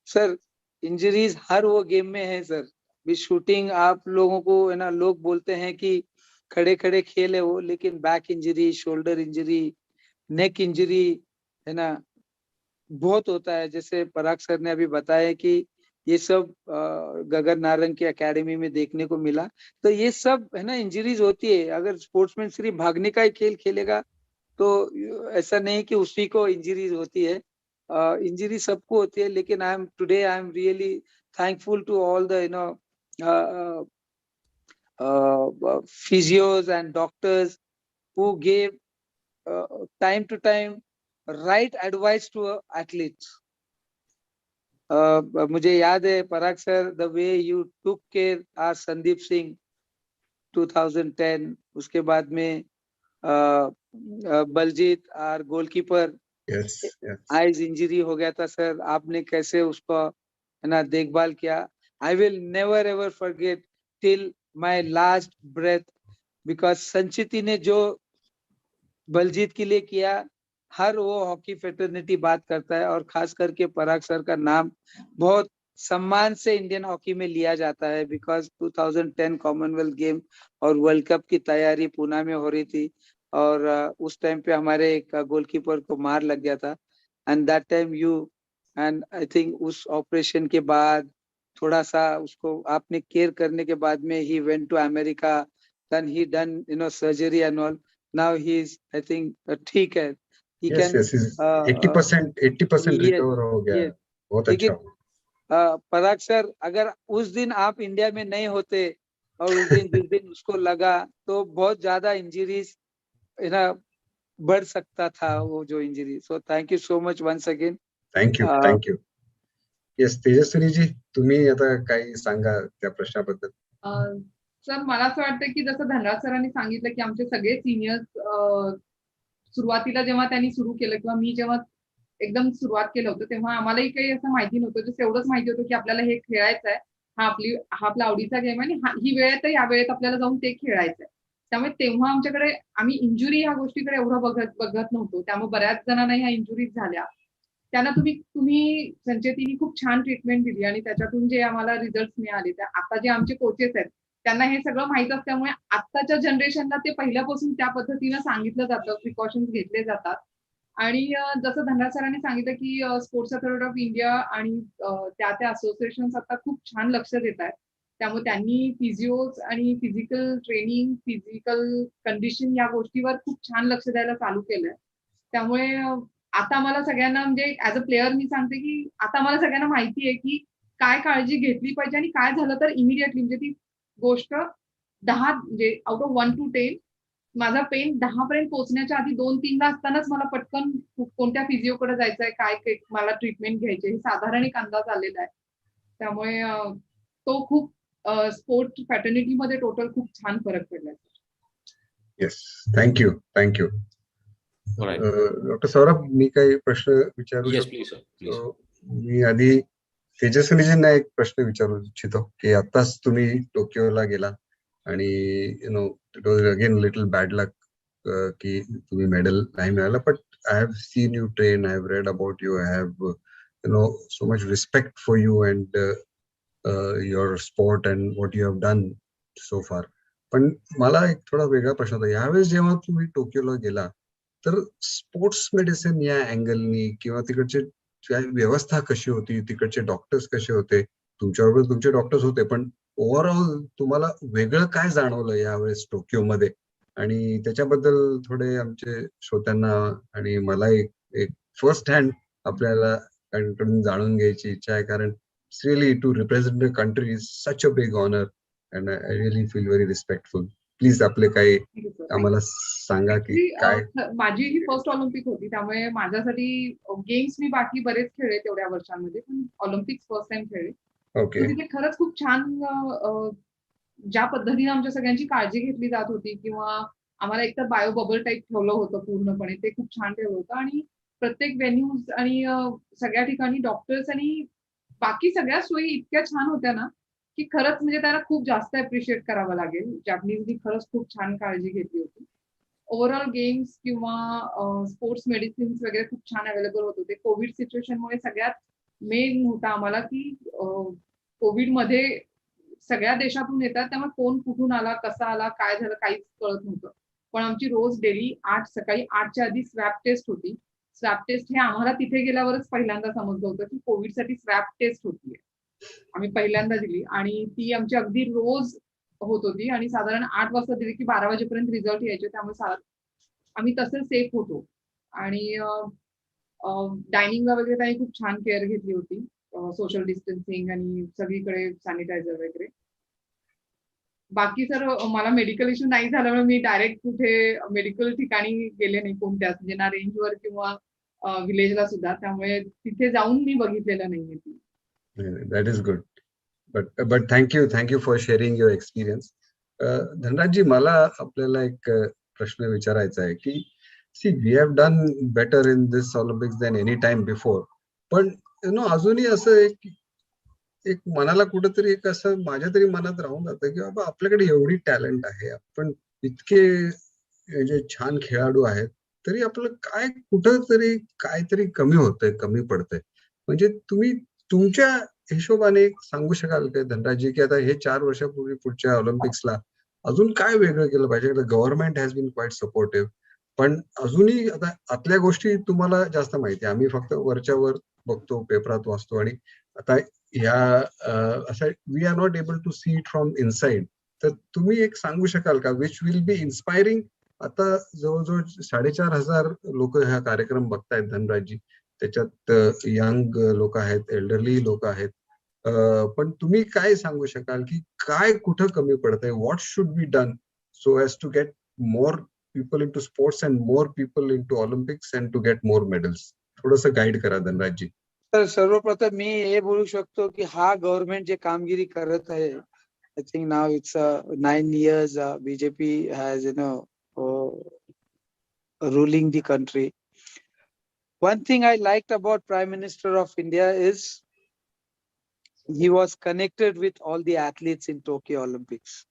S3: Sir injuries हर वो game में है sir. भी shooting आप लोगों को है ना, लोग बोलते हैं कि खड़े खड़े खेल है वो, लेकिन back injury, shoulder injury, neck injury है ना बहुत होता है. जैसे पराग सर ने अभी बताया कि ये सब गगन नारंग की एकेडमी में देखने को मिला. तो ये सब है ना इंजरीज होती है. अगर स्पोर्ट्समैन सिर्फ भागने का ही खेल खेलेगा तो ऐसा नहीं कि उसी को इंजरीज होती है. इंजरी सबको होती है. लेकिन I am really thankful to all the physios and doctors who gave time to time right advice to athletes. मुझे याद है Parag sir, the way you took care our Sandeep Singh 2010. उसके बाद में Baljit our goalkeeper, eyes injury हो गया था सर. आपने कैसे उसको है ना देखभाल KIA. I will never ever forget till my last breath, because Sanchiti ने जो बलजीत के लिए किया, हर वो हॉकी फेटर्निटी बात करता है. और खास करके पराग सर का नाम बहुत सम्मान से इंडियन हॉकी में लिया जाता है. बिकॉज 2010 कॉमनवेल्थ गेम और वर्ल्ड कप की तैयारी पुणे में हो रही थी और उस टाइम पे हमारे एक गोलकीपर को मार लग गया था. And that time you and I think उस ऑपरेशन के बाद थोड़ा सा उसको आपने केयर करने के बाद में he went to America, then he done surgery and all. Now he is I think ठीक है. he
S2: yes,
S3: can
S2: yes, 80% recover हो गया. बहुत अच्छा.
S3: पराग सर, अगर उस दिन आप इंडिया में नहीं होते और उस दिन जिस दिन उसको लगा तो बहुत ज्यादा इंजरीज ना बढ़ सकता था वो जो injury. So thank you so much once again.
S2: Thank you. Yes Tejaswini ji, तुम्ही आता काही सांगा त्या प्रश्नाबद्दल.
S4: सर मला असं वाटतं की जसं धनराज सरांनी सांगितलं की आमचे सगळे सिनियर्स सुरुवातीला जेव्हा त्यांनी सुरू केलं किंवा मी जेव्हा एकदम सुरुवात केलं होतं तेव्हा आम्हालाही काही असं माहिती नव्हतं. जसं एवढंच माहिती होतं की आपल्याला हे खेळायचं आहे हा आपला आवडीचा गेम आहे आणि ही वेळ आहे तर या वेळेत आपल्याला जाऊन ते खेळायचंय. त्यामुळे तेव्हा आमच्याकडे आम्ही इंजुरी ह्या गोष्टीकडे एवढं बघत नव्हतो. त्यामुळे बऱ्याच जणांना ह्या इंजुरीज झाल्या. त्यांना तुम्ही संचेतीने खूप छान ट्रीटमेंट दिली आणि त्याच्यातून जे आम्हाला रिझल्ट मिळाले, त्या आता जे आमचे कोचेस आहेत त्यांना हे सगळं माहित असल्यामुळे आत्ताच्या जनरेशनला ते पहिल्यापासून त्या पद्धतीनं सांगितलं जातं, प्रिकॉशन्स घेतले जातात. आणि जसं धनराज सरांनी सांगितलं की स्पोर्ट्स अथॉरिटी ऑफ इंडिया आणि त्या असोसिएशन्स आता खूप छान लक्ष देत आहेत. त्यामुळे त्यांनी फिजिओज आणि फिजिकल ट्रेनिंग, फिजिकल कंडिशन या गोष्टीवर खूप छान लक्ष द्यायला चालू केलंय. त्यामुळे आता आम्हाला सगळ्यांना म्हणजे ॲज अ प्लेयर मी सांगते की आता आम्हाला सगळ्यांना माहिती आहे की काय काळजी घेतली पाहिजे आणि काय झालं तर इमिडिएटली म्हणजे ती गोष्ट 10 म्हणजे आउट ऑफ 1 to 10 माझा पेन 10 पर्यंत पोहोचण्याच्या आधी 2-3दा असतानाच मला पटकन कोणत्या फिजिओकडे जायचंय, काय मला ट्रीटमेंट घ्यायची हे साधारण एक अंदाज आलेला आहे. त्यामुळे तो खूप स्पोर्ट फॅटर्निटीमध्ये टोटल खूप छान फरक पडलाय.
S2: Yes, thank you. डॉक्टर सौरभ, मी काही प्रश्न विचारू शकतो? मी आधी तेजस्विनीजींना एक प्रश्न विचारू इच्छितो की आताच तुम्ही टोकियोला गेला आणि it was again little bad luck की तुम्ही मेडल नाही मिळालं, but I have seen you train, I have read about you, I have so much respect for you and your sport and what you have done so far. पण मला एक थोडा वेगळा प्रश्न होता. यावेळेस जेव्हा तुम्ही टोकियोला गेला तर स्पोर्ट्स मेडिसिन या अँगलनी किंवा तिकडचे व्यवस्था कशी होती, तिकडचे डॉक्टर्स कसे होते? तुमच्याबरोबर तुमचे डॉक्टर्स होते, पण ओव्हरऑल तुम्हाला वेगळं काय जाणवलं यावेळेस टोकियोमध्ये? आणि त्याच्याबद्दल थोडे आमचे श्रोत्यांना आणि मला एक फर्स्ट हँड आपल्याला कडून जाणून घ्यायची इच्छा आहे, कारण it's really to represent the country is such a big honour and I really feel very respectful. Please आपले काही आम्हाला सांगा की काय.
S4: माझी ही फर्स्ट ऑलिम्पिक होती, त्यामुळे माझ्यासाठी गेम्स मी बाकी बरेच खेळले तेवढ्या वर्षांमध्ये, पण ऑलिम्पिक्स फर्स्ट टाइम खेळले.
S2: ओके.
S4: तिथे खरंच खूप छान ज्या पद्धतीने आमच्या सगळ्यांची काळजी घेतली जात होती किंवा आम्हाला एकतर बायो बबल टाईप ठेवलं होतं पूर्णपणे, ते खूप छान ठेवलं होतं. आणि प्रत्येक व्हेन्यूज आणि सगळ्या ठिकाणी डॉक्टर्स आणि बाकी सगळ्या सोयी इतक्या छान होत्या ना की खरंच म्हणजे त्याला खूप जास्त अप्रिशिएट करावं लागेल. जॅपनीजनी खरंच खूप छान काळजी घेतली होती. ओव्हरऑल गेम्स किंवा स्पोर्ट्स मेडिसिन्स वगैरे खूप छान अवेलेबल होत होते. कोविड सिच्युएशनमुळे सगळ्यात मेन होता आम्हाला की कोविडमध्ये सगळ्या देशातून येतात, त्यामुळे कोण कुठून आला, कसा आला, काय झालं काहीच कळत नव्हतं. पण आमची रोज डेली सकाळी 8च्या आधी स्वॅब टेस्ट होती. स्वॅब टेस्ट हे आम्हाला तिथे गेल्यावरच पहिल्यांदा समजलं होतं की कोविडसाठी स्वॅब टेस्ट होतीये. आम्ही पहिल्यांदा दिली आणि ती आमची अगदी रोज होत होती आणि साधारण 8 वाजता दिली की 12 वाजेपर्यंत रिझल्ट यायचे. त्यामुळे आम्ही तसे सेफ होतो. आणि डायनिंगला वगैरे त्यांनी खूप छान केअर घेतली होती. सोशल डिस्टन्सिंग आणि सगळीकडे सॅनिटायझर वगैरे. बाकी सर मला मेडिकल इश्यू नाही झाल्यामुळे मी डायरेक्ट कुठे मेडिकल ठिकाणी गेले नाही कोणत्याच, म्हणजे ना रेंजवर किंवा विलेजला सुद्धा. त्यामुळे तिथे जाऊन मी बघितलेलं नाहीये ती.
S2: That is good. But thank you for sharing your experience. Dhanrajji, मला आपल्याला एक प्रश्न विचारायचा आहे की see we have done better in this Olympics than any time before, पण अजूनही असं एक मनाला कुठंतरी एक असं माझ्या तरी मनात राहून जातं की बाबा आपल्याकडे एवढी टॅलेंट आहे, आपण इतके जे छान खेळाडू आहेत, तरी आपलं काय कुठंतरी काहीतरी कमी होतंय, कमी पडतंय. म्हणजे तुम्ही तुमच्या हिशोबाने सांगू शकाल का धनराजजी की आता हे 4 वर्षापूर्वी पुढच्या ऑलिम्पिक्सला अजून काय वेगळं केलं पाहिजे? Government has been quite supportive, पण अजूनही आता आतल्या गोष्टी तुम्हाला जास्त माहिती आहे, आम्ही फक्त वरच्या वर बघतो, पेपरात वाचतो आणि आता ह्या असं we are not able to see it from inside. तर तुम्ही एक सांगू शकाल का विच विल बी इन्स्पायरिंग? आता जवळजवळ 4,500 लोक हा कार्यक्रम बघतायत धनराजजी, त्याच्यात यंग लोक आहेत, एल्डरली लोक आहेत, पण तुम्ही काय सांगू शकाल की काय कुठं कमी पडतंय? What should be done so as to get more people in to sports and more people in to Olympics and to get more medals? थोडंसं गाईड करा धनराजजी.
S3: तर सर्वप्रथम मी हे बोलू शकतो की हा गव्हर्नमेंट जे कामगिरी करत आहे, I think now it's 9 years BJP has ruling the country. One thing I liked about Prime Minister of India is he was connected with all the athletes in Tokyo Olympics.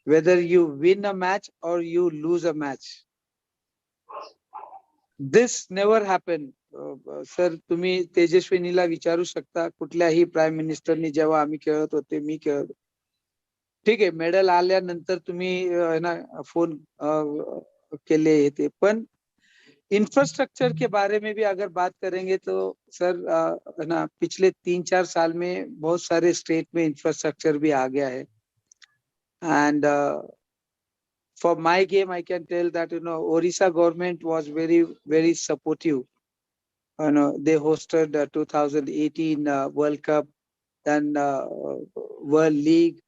S3: Whether you win a match or you lose a match, this never happened. Sir तुम्ही तेजस्विनीला विचारू शकता कुठल्याही prime मिनिस्टरनी जेव्हा आम्ही खेळत होते मी खेळत ठीक आहे मेडल आल्यानंतर तुम्ही ना फोन केले ते पण इंफ्रास्ट्रक्चर के बारे में भी अगर बात करेंगे तो सर है ना पिछले 3-4 साल में बहुत सारे स्टेट में इंफ्रास्ट्रक्चर भी आ गया है end for my game I can tell that Orissa government was very supportive. They hosted 2018 World Cup, then World League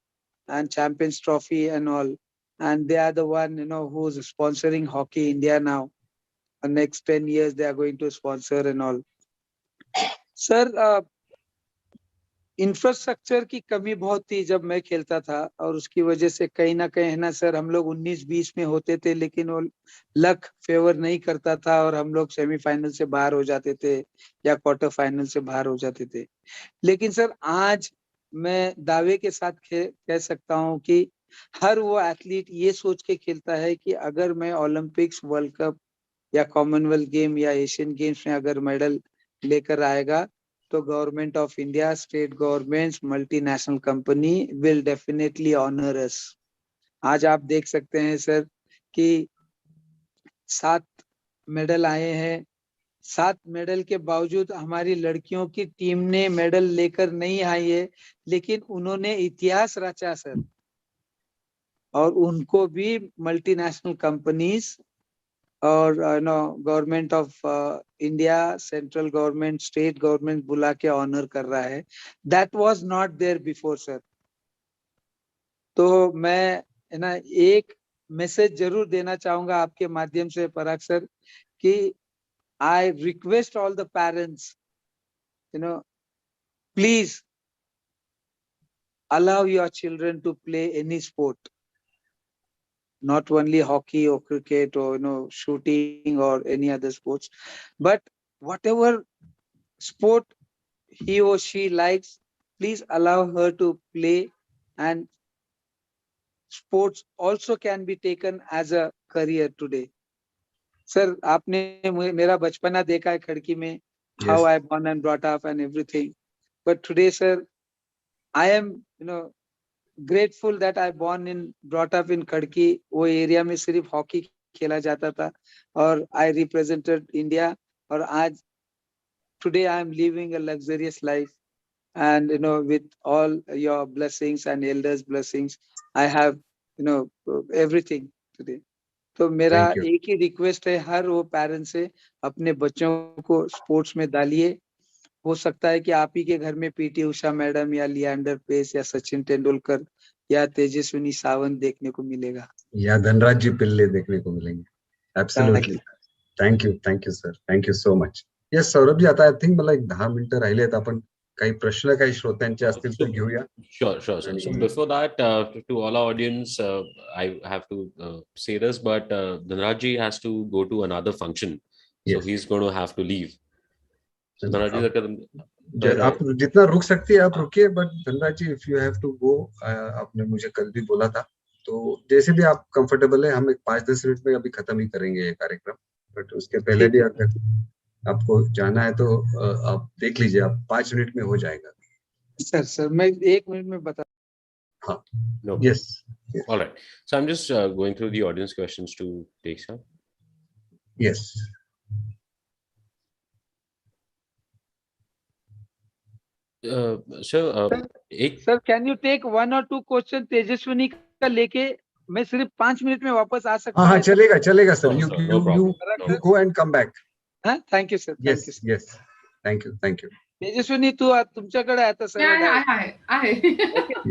S3: and Champions Trophy and all, and they are the one who's sponsoring Hockey India now. The next 10 years they are going to sponsor and all. Sir, infrastructure की कमी बहुत थी जब मैं खेलता था और उसकी वजह से कहीं ना कहीं है ना सर हम लोग 19-20 में होते थे लेकिन वो लक फेवर नहीं करता था और हम लोग सेमीफाइनल से बाहर हो जाते थे या क्वार्टर फाइनल से बाहर हो जाते थे लेकिन सर आज मैं दावे के साथ कह सकता हूं कि हर वो एथलीट ये सोच के खेलता है कि अगर मैं ओलंपिक्स वर्ल्ड कप या कॉमनवेल्थ गेम या एशियन गेम्स में अगर मेडल लेकर आएगा तो government of India state governments multinational company will definitely honour us आज आप देख सकते हैं सर कि 7 मेडल आए हैं 7 मेडल के बावजूद हमारी लड़कियों की टीम ने मेडल लेकर नहीं आई है लेकिन उन्होंने इतिहास रचा सर और उनको भी मल्टीनेशनल कंपनीज और government of India central government state government बुला के ऑनर कर रहा है दैट वाज नॉट देयर बिफोर सर तो मैं है ना एक मैसेज जरूर देना चाहूंगा आपके माध्यम से पराग सर कि I request all the parents please allow your children to play any sport, not only hockey or cricket or shooting or any other sports, but whatever sport he or she likes, please allow her to play. And sports also can be taken as a career today. Sir, आपने मेरा बचपना देखा है खड़की में, how I born and brought up and everything. But today, sir, I am grateful that I born in brought up in खड़की. वो area में सिर्फ hockey खेला जाता था और I represented India और आज today I am living a luxurious life and with all your blessings and elders blessings I have everything today. तो मेरा एक ही रिक्वेस्ट है हर वो पेरेंट्स से अपने बच्चों को स्पोर्ट्स में डालिए हो सकता है कि आप ही के घर में पीटी उषा मैडम या लियांडर पेस या सचिन तेंदुलकर या तेजस्विनी सावंत देखने को मिलेगा
S2: या धनराज जी पिल्ले देखने को मिलेंगे absolutely thank you sir thank you so much yes Saurabh ji आता आय थिंक मला एक 10 मिनिटं राहिलेत आपण काही प्रश्न काही श्रोत्यांचे असतील तर घेऊया
S1: Sure. So before that, to all our audience, I have to say this, but Dhanraj ji has to go to another function, so he's going to have to leave. So Dhanraj ji,
S2: आप जितना रुक सकती है आप रुकिए but Dhanraj ji if you have to go आपने मुझे कल भी बोला था तो जैसे भी आप कंफर्टेबल है हम एक 5-10 मिनट में अभी खत्म ही करेंगे ये कार्यक्रम बट उसके पहले भी अगर आपको जाना है तो आप देख लीजिए आप 5 मिनट में हो जाएगा
S3: सर मैं 1 मिनट में बता
S2: हाँ
S1: no.
S2: Yes.
S1: All right. So I'm just going through the audience questions to take some.
S2: Yes.
S3: Sir can you take 1 or 2 question Tejaswini का लेके मैं सिर्फ 5 मिनट में वापस आ सकता हूं
S2: हाँ चलेगा sir you go and come back
S3: हाँ thank you sir
S2: yes thank you
S3: Tejaswini तू तुमच्याकडे आता सर
S4: आहे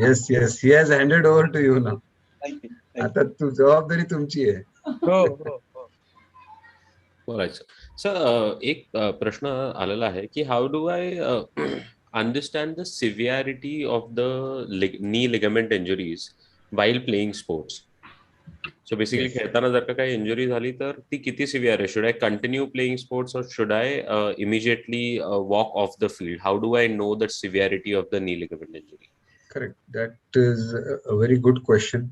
S2: yes he has handed over to you now आता तू जबाबदारी तुमची आहे
S3: हो
S1: सर एक प्रश्न आलेला आहे की how do I understand the severity of the knee ligament injuries while playing sports? So basically खेळताना जर का काही इंजुरी झाली तर ती किती सिव्हिअर आहे? Should I continue playing sports और should I immediately walk off the field? How do I know the severity of the knee ligament injury?
S2: Correct, that is a very good question.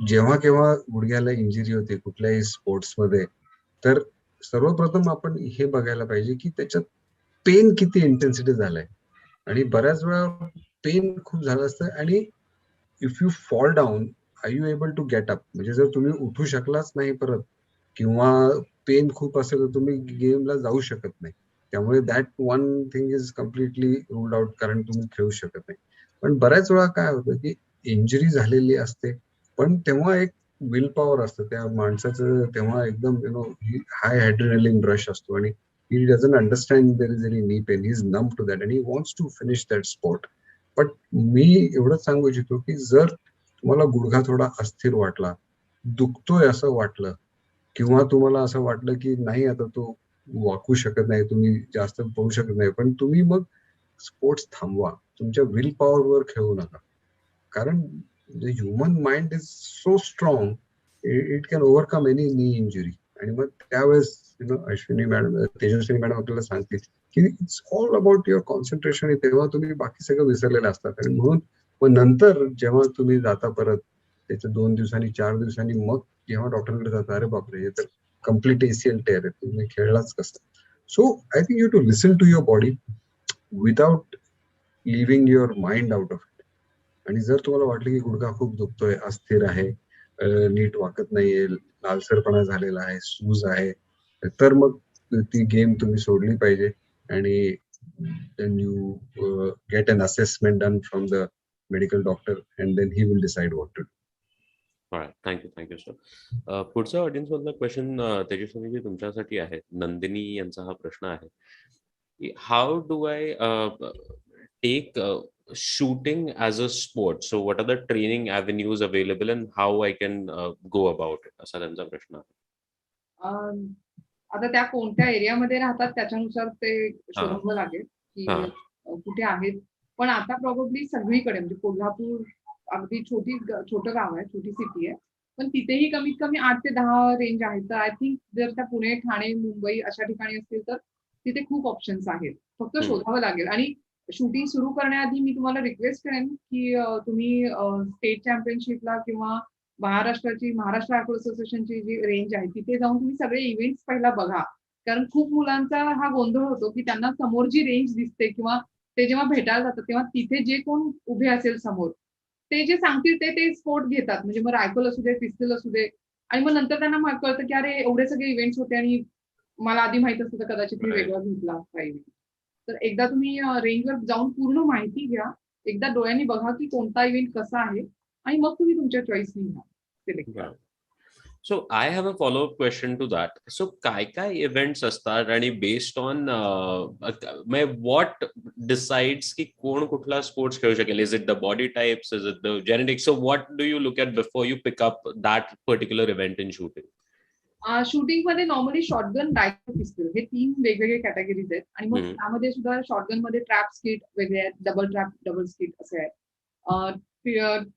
S2: जेव्हा केव्हा गुडघ्याला injury होते कुठल्याही स्पोर्ट्समध्ये, तर सर्वप्रथम आपण हे बघायला पाहिजे की त्याच्यात पेन किती इंटेन्सिटी झालाय. आणि बऱ्याच वेळा पेन खूप झालं असतं आणि if you fall down are you able to get up, म्हणजे जर तुम्ही उठू शकलाच नाही परत किंवा पेन खूप असेल तर तुम्ही गेमला जाऊ शकत नाही. त्यामुळे that one thing is completely ruled out, कारण तुम्ही खेळू शकत नाही. पण बऱ्याच वेळा काय होतं की इंजुरी झालेली असते पण तेव्हा एक विल पॉवर असतं त्या माणसाचं, तेव्हा एकदम हाय ॲड्रेनलिन रश असतो आणि he doesn't understand there is any knee pain, he is numb to that and he wants to finish that sport. But मी एवढंच सांगू इच्छितो की जर तुम्हाला गुडघा थोडा अस्थिर वाटला, दुखतोय असं वाटलं किंवा तुम्हाला असं वाटलं की नाही आता तो वाकू शकत नाही, तुम्ही जास्त पळू शकत नाही, पण तुम्ही मग स्पोर्ट्स थांबवा. तुमच्या विल पॉवरवर खेळू नका. कारण the human mind is so strong, it can overcome any नी इंजुरी. आणि मग त्यावेळेस अश्विनी मॅडम, तेजस्विनी मॅडम आपल्याला सांगतील की it's all about your concentration. तेव्हा तुम्ही बाकी सगळं विसरलेले असतात आणि म्हणून मग नंतर जेव्हा तुम्ही जाता परत त्याच्या 2 दिवसांनी 4 दिवसांनी मग जेव्हा डॉक्टरकडे जाता, अरे बापरे हे तर कम्प्लीट ACL टेअर आहे, तुम्ही खेळलाच कसं. So I think you to listen to your body without leaving your mind out of it. आणि जर तुम्हाला वाटलं की गुडघा खूप दुखतोय, अस्थिर आहे, नीट वाकत नाहीये, लालसरपणा झालेला आहे, सूज आहे, तर मग ती गेम तुम्ही सोडली पाहिजे. आणि then you get an assessment done from the medical doctor and then he will decide what to do.
S1: Thank you sir. पुढचा ऑडियन्स मधला क्वेश्चन तेजस्विनी जी तुमच्यासाठी आहे. नंदिनी यांचा हा प्रश्न आहे, how do I take shooting as a sport? So what are the training avenues available and how I can go about it? असा त्यांचा प्रश्न आहे.
S4: आता त्या कोणत्या एरियामध्ये राहतात त्याच्यानुसार ते शोधावं लागेल की कुठे आहेत. पण आता प्रॉब्ली सगळीकडे म्हणजे कोल्हापूर अगदी छोटं गाव आहे, छोटी सिटी आहे, पण तिथेही कमीत कमी 8 ते 10 रेंज आहेत. तर आय थिंक जर त्या पुणे, ठाणे, मुंबई अशा ठिकाणी असतील तर तिथे खूप ऑप्शन्स आहेत. फक्त शोधावं लागेल. आणि शूटिंग सुरू करण्याआधी मी तुम्हाला रिक्वेस्ट करेन की तुम्ही स्टेट चॅम्पियनशिपला किंवा महाराष्ट्र रायफल असोसिएशनची जी रेंज आहे तिथे जाऊन तुम्ही सगळे इव्हेंट्स पहिला बघा. कारण खूप मुलांचा हा गोंधळ होतो की त्यांना समोर जी रेंज दिसते किंवा ते जेव्हा भेटायला जातात तेव्हा तिथे जे कोण उभे असेल समोर ते जे सांगतील ते स्पोर्ट घेतात. म्हणजे मग रायफल असू दे, पिस्तल असू दे, आणि मग नंतर त्यांना कळतं की अरे एवढे सगळे इव्हेंट्स होते आणि मला आधी माहित असतं तर कदाचित मी वेगळा घेतला पाहिजे. तर एकदा तुम्ही रेंजवर जाऊन पूर्ण माहिती घ्या, एकदा डोळ्यांनी बघा की कोणता इव्हेंट कसा आहे आणि मग तुम्ही तुमच्या चॉईसनी घ्या, सिलेक्ट करा.
S1: So I have a follow-up question to that. So काय इव्हेंट्स असतात आणि बेस्ड ऑन what decides की कोण कुठला स्पोर्ट्स खेळू शकेल? Is it the body types? Is it the genetics? So what do you look at before you pick up that particular event in shooting?
S4: Shooting मध्ये normally shotgun, rifle, पिस्तल हे 3 वेगवेगळे categories आहेत. आणि मग त्यामध्ये सुद्धा शॉटगन मध्ये ट्रॅप स्किट वेगळे आहेत, डबल ट्रॅप, डबल स्किट असे आहेत.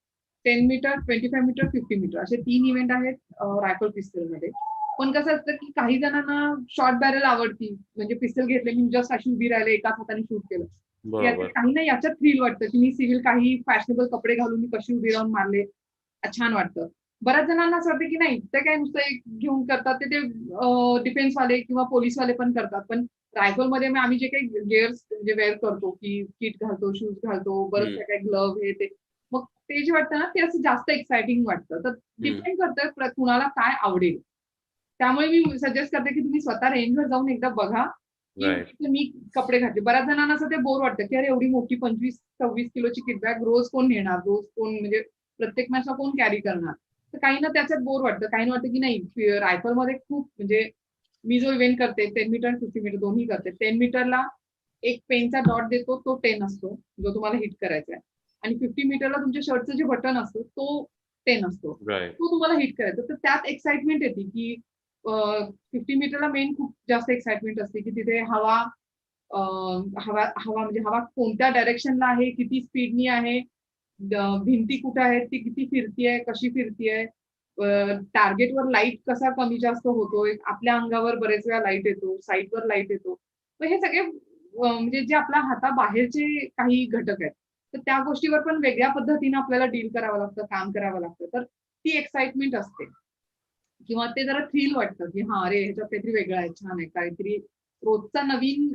S4: 10 मीटर, 25 मीटर, 50 मीटर असे 3 इव्हेंट आहेत रायफल पिस्तल मध्ये. पण कसं असतं की काही जणांना शॉर्ट बॅरल आवडती, म्हणजे पिस्तल घेतले मी जस्ट अशी उभी राहिले, एकाच हाताने शूट केलं. काही नाही, याच्यात थ्रिल वाटतं की मी सिव्हिल काही फॅशनेबल कपडे घालून मी कशी उभी राहून मारले, छान वाटतं. बऱ्याच जणांना असं वाटतं की नाही ते काय नुसतं एक घेऊन करतात, ते डिफेन्स वाले किंवा पोलीस वाले पण करतात. पण रायफल मध्ये आम्ही जे काही गिअर्स म्हणजे वेअर करतो की किट घालतो, शूज घालतो, बरंच काय ग्लव्ह हे ते, मग ते जे वाटतं ना ते असं जास्त एक्साइटिंग वाटतं. तर डिपेंड करतं कुणाला काय आवडेल. त्यामुळे मी सजेस्ट करते की तुम्ही स्वतः रेंजवर जाऊन एकदा बघा की मी कपडे घातले. बऱ्याच जणांना असं ते बोर वाटतं की अरे एवढी मोठी 25-26 किलोची किट बॅग रोज कोण नेणार, रोज कोण म्हणजे प्रत्येक मॅचला कोण कॅरी करणार. तर काहींना त्याच्यात बोर वाटतं, काहींना वाटतं की नाही रायफल मध्ये खूप म्हणजे मी जो इव्हेंट करते 10 मीटर आणि 50 मीटर दोन्ही करते. 10 मीटरला एक पेनचा डॉट देतो, तो 10 असतो जो तुम्हाला हिट करायचा आहे. आणि 50 मीटरला तुमच्या शर्टचं जे बटन असतं तो 10 असतो, तो तुम्हाला हिट करायचा. तर त्यात एक्साइटमेंट येते की 50 मीटरला मेन खूप जास्त एक्साइटमेंट असते की तिथे हवा म्हणजे हवा कोणत्या डायरेक्शनला आहे, किती स्पीडनी आहे, भिंती कुठे आहेत, ती किती फिरतीये, कशी फिरतीये, टार्गेटवर लाईट कसा कमी जास्त होतोय, आपल्या अंगावर बरेच वेळा लाईट येतो, साईटवर लाईट येतो. तर हे सगळे म्हणजे जे आपल्या हाताबाहेरचे काही घटक आहेत, तर त्या गोष्टीवर पण वेगळ्या पद्धतीने आपल्याला डील करावं लागतं, काम करावं लागतं. तर ती एक्साइटमेंट असते किंवा ते जरा थ्रिल वाटतं, की हां, अरे ह्याच्यात काहीतरी वेगळं आहे, छान आहे. काहीतरी रोजचा नवीन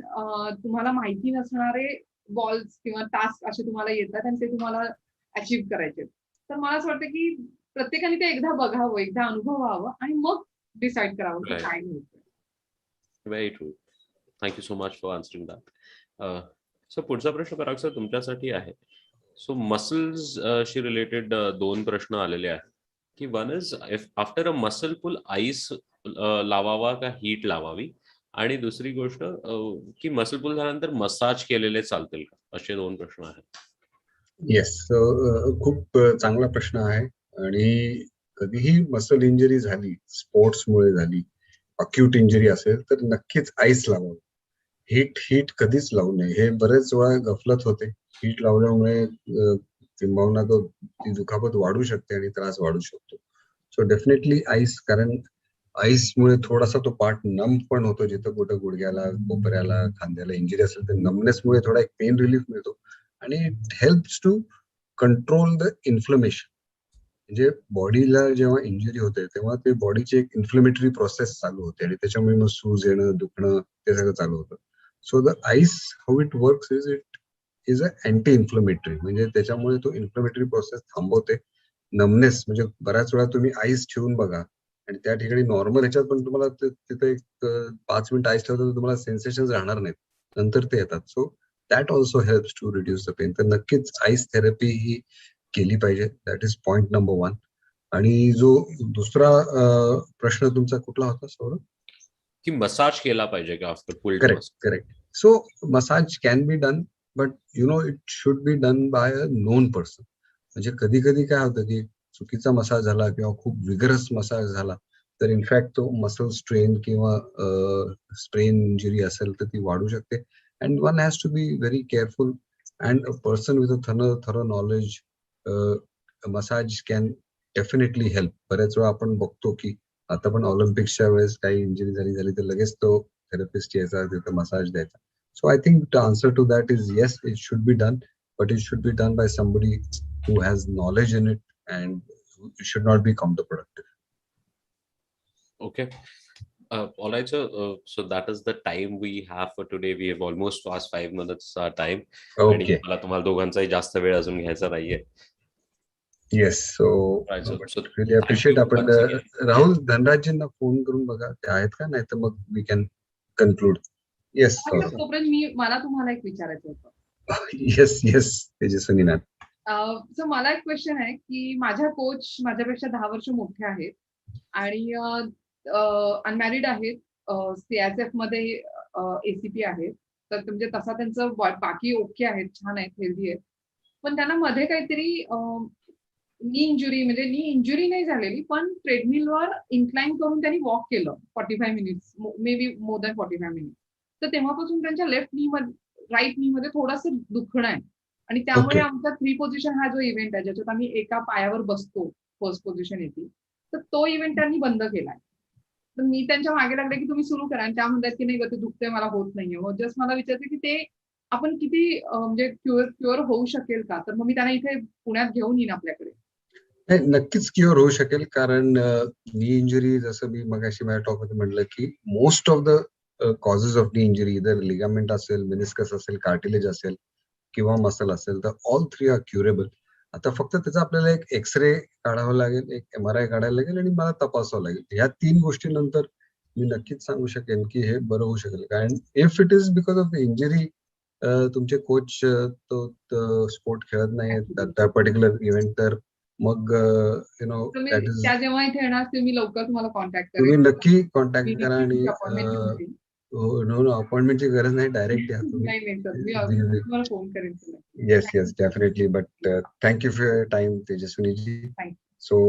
S4: तुम्हाला माहिती नसणारे बॉल्स किंवा टास्क असे तुम्हाला येतात आणि ते तुम्हाला अचीव्ह करायचे. तर मला असं वाटतं, की प्रत्येकाने ते एकदा बघावं, एकदा अनुभवावं आणि मग डिसाईड करावं की काय घ्यायचं.
S1: Very true. Thank you so much for answering that. So पुढचा प्रश्न पराग सर तुमच्यासाठी आहे. सो मसल्सशी रिलेटेड 2 प्रश्न आलेले आहेत की one is if after a muscle pull ice लावावा का हीट लावावी, आणि दुसरी गोष्ट की मसल पुल झाल्यानंतर मसाज केलेले चालतील का, असे 2 प्रश्न आहेत.
S2: येस, खूप चांगला प्रश्न आहे. आणि कधीही मसल इंजरी झाली, स्पोर्ट्समुळे झाली, अक्यूट इंजरी असेल तर नक्कीच आईस लावावं. हीट कधीच लावू नये. हे बरेच वेळा गफलत होते. हीट लावल्यामुळे किंबहुना ती दुखापत वाढू शकते आणि त्रास वाढू शकतो. सो डेफिनेटली आईस, कारण आईसमुळे थोडासा तो पार्ट नम पण होतो. जिथं कुठं गुडघ्याला, कोपऱ्याला, खांद्याला इंजरी असेल तर नमनेसमुळे थोडा एक पेन रिलीफ मिळतो आणि it helps to control the inflammation. म्हणजे बॉडीला जेव्हा इंजुरी होते तेव्हा ते बॉडीची एक इन्फ्लेमेटरी प्रोसेस चालू होते आणि त्याच्यामुळे मग सूज येणं, दुखणं ते सगळं चालू होतं. So the ice, how it works is a anti inflammatory, म्हणजे त्याच्यामुळे तो इन्फ्लेमेटरी प्रोसेस थांबवते. नमनेस म्हणजे बऱ्याच वेळा तुम्ही आईस ठेवून बघा आणि त्या ठिकाणी नॉर्मल ह्याच्यात पण तुम्हाला तिथे एक 5 मिनिट आईस ठेवतो तर तुम्हाला सेन्सेशन राहणार नाहीत, नंतर ते येतात. So that also helps to reduce the pain. तर नक्कीच आईस थेरपी ही केली पाहिजे. That is point number 1. आणि जो दुसरा प्रश्न तुमचा कुठला होता सौरभ?
S1: की मसाज केला पाहिजे का after pulled
S2: correct,
S1: muscle?
S2: Correct. So massage can be done, but it should be done by a known person. म्हणजे कधी कधी काय होतं की चुकीचा मसाज झाला किंवा खूप विगरस मसाज झाला तर इनफॅक्ट तो मसल स्ट्रेन किंवा स्ट्रेन इंजुरी असेल तर ती वाढू शकते. And one has to be very careful and a person with a thorough knowledge. Massage can definitely help. बऱ्याच वेळा आपण बघतो की आता पण ऑलिम्पिक्सच्या वेळेस काही इंजुरी झाली तर लगेच तो थेरपिस्ट यायचा, तिथे मसाज द्यायचा. So I think the answer to that is yes, it should be done, but it should be done by somebody who has knowledge in it, and it should not be counterproductive.
S1: Okay. All right, sir. So that is the time we have for today. We have almost passed 5 minutes time. आणि
S2: Okay.
S1: मला तुम्हाला दोघांचाही जास्त वेळ अजून घ्यायचा नाहीये.
S2: Yes. So
S1: Right, sir. So
S2: really
S1: thank
S2: appreciate.
S1: you
S2: आपण
S1: once again.
S2: राहुल धनराजजींना फोन करून बघा ते आहेत का, नाही तर मग we can conclude. Yes.
S4: तोपर्यंत मला तुम्हाला एक विचारायचं होतं.
S2: Yes. तेजस्विनी मॅम.
S4: सो मला एक क्वेश्चन आहे की माझ्या कोच माझ्यापेक्षा 10 वर्ष मोठे आहेत आणि अनमॅरिड आहेत, सीएसएफ मध्ये एसीपी आहेत. तर म्हणजे तसा त्यांचं बाकी ओके आहेत, छान आहेत, हेल्दी आहेत. पण त्यांना मध्ये काहीतरी नी इंजुरी नाही झालेली, पण ट्रेडमिलवर इन्क्लाइन करून त्यांनी वॉक केलं 45 minutes, may be more than 45 minutes. तर तेव्हापासून त्यांच्या लेफ्ट नी राईट नी मध्ये थोडंसं दुखणं आहे. आणि त्यामुळे आमचा 3 पोझिशन हा जो इव्हेंट आहे ज्याच्यात आम्ही एका पायावर बसतो, फर्स्ट पोझिशन येते, तर तो इव्हेंट त्यांनी बंद केलाय. तर मी त्यांच्या मागे लागले की तुम्ही सुरू करा आणि त्या म्हणतात की नाही, ते दुखतंय, मला होत नाहीये. मग जस्ट मला विचारते की ते आपण किती म्हणजे क्युअर होऊ शकेल का? तर मग मी त्यांना इथे पुण्यात घेऊन येईन आपल्याकडे.
S2: नक्कीच क्युअर होऊ शकेल, कारण नी इंजुरी जसं मी मगाशी माझ्या टॉकमध्ये म्हटलं की most of the causes of नी इंजुरी इधर लिगामेंट असेल, मेनिस्कस असेल, कार्टिलेज असेल किंवा मसल असेल, तर ऑल 3 आर क्युरेबल. आता फक्त त्याचा आपल्याला एक एक्सरे काढावा लागेल, एक MRI काढायला लागेल आणि मला तपासावं लागेल. ह्या 3 गोष्टीनंतर मी नक्कीच सांगू शकेन की हे बरं होऊ शकेल. कारण if it is because of the injury, तुमचे कोच तो स्पोर्ट खेळत नाही त्या पर्टिक्युलर इव्हेंट, तर मग दॅट इज,
S4: त्या जेव्हा इथे येणार तुम्ही लवकर तुम्हाला कॉन्टॅक्ट
S2: तुम्ही
S4: करेल.
S2: नक्की कॉन्टॅक्ट करा आणि
S4: अपॉइंटमेंट घेऊन येईन.
S2: नो अपॉइंटमेंटची गरज नाही, डायरेक्ट या तुम्ही.
S4: नाही सर, मी तुम्हाला फोन करेन.
S2: Yes definitely. But thank you for your time Tejaswiniji. So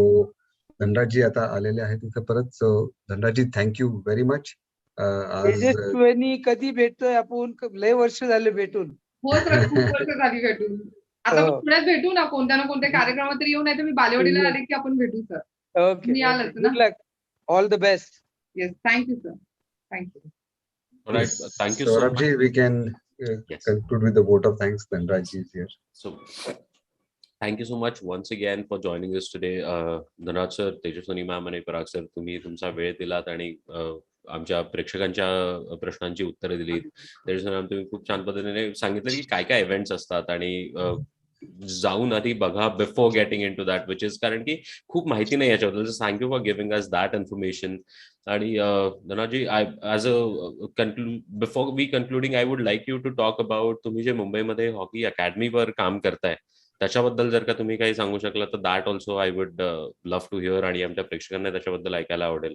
S2: Dhanrajji आता आलेले आहेत इथं परत. So Dhanrajji, thank you very much.
S3: Tejaswini कधी भेटतोय आपण? लय वर्ष झाले भेटून.
S4: हो सर, खूप वर्ष झाली भेटून. आता पुण्यात भेटू ना, कोणत्या ना कोणत्या कार्यक्रमात तरी येऊ, नाही तर मी बालेवाडीला आले की आपण भेटू सर.
S3: Okay.
S4: तुम्ही आलात
S3: Good
S4: ना?
S3: luck. All the best.
S4: Yes, thank you, sir. Thank you.
S1: All right.
S2: Yes.
S1: Thank you so
S2: Saurabh
S1: much.
S2: ji, we can
S1: Yes.
S2: conclude with the vote of thanks. Dhanraj ji is here.
S1: So, thank you so much once again for joining us today. Dhanraj sir, Tejaswini ma'am आणि Parag sir, तुम्ही तुमचा वेळ दिलात आणि आमच्या प्रेक्षकांच्या प्रश्नांची उत्तरं दिलीत. तेजस्विनी मॅम, तुम्ही खूप छान पद्धतीने सांगितलं की काय काय इव्हेंट्स असतात आणि जाऊन आधी बघा before getting into that, which is, कारण की खूप माहिती नाही याच्याबद्दल. Thank you for giving us that information. आणि Dhanaji, I as a before we concluding, I would like you to talk about तुम्ही जे मुंबईमध्ये हॉकी अकॅडमीवर काम करताय त्याच्याबद्दल जर का तुम्ही काही सांगू शकला तर that also I would love to hear, आणि आमच्या प्रेक्षकांना त्याच्याबद्दल ऐकायला आवडेल.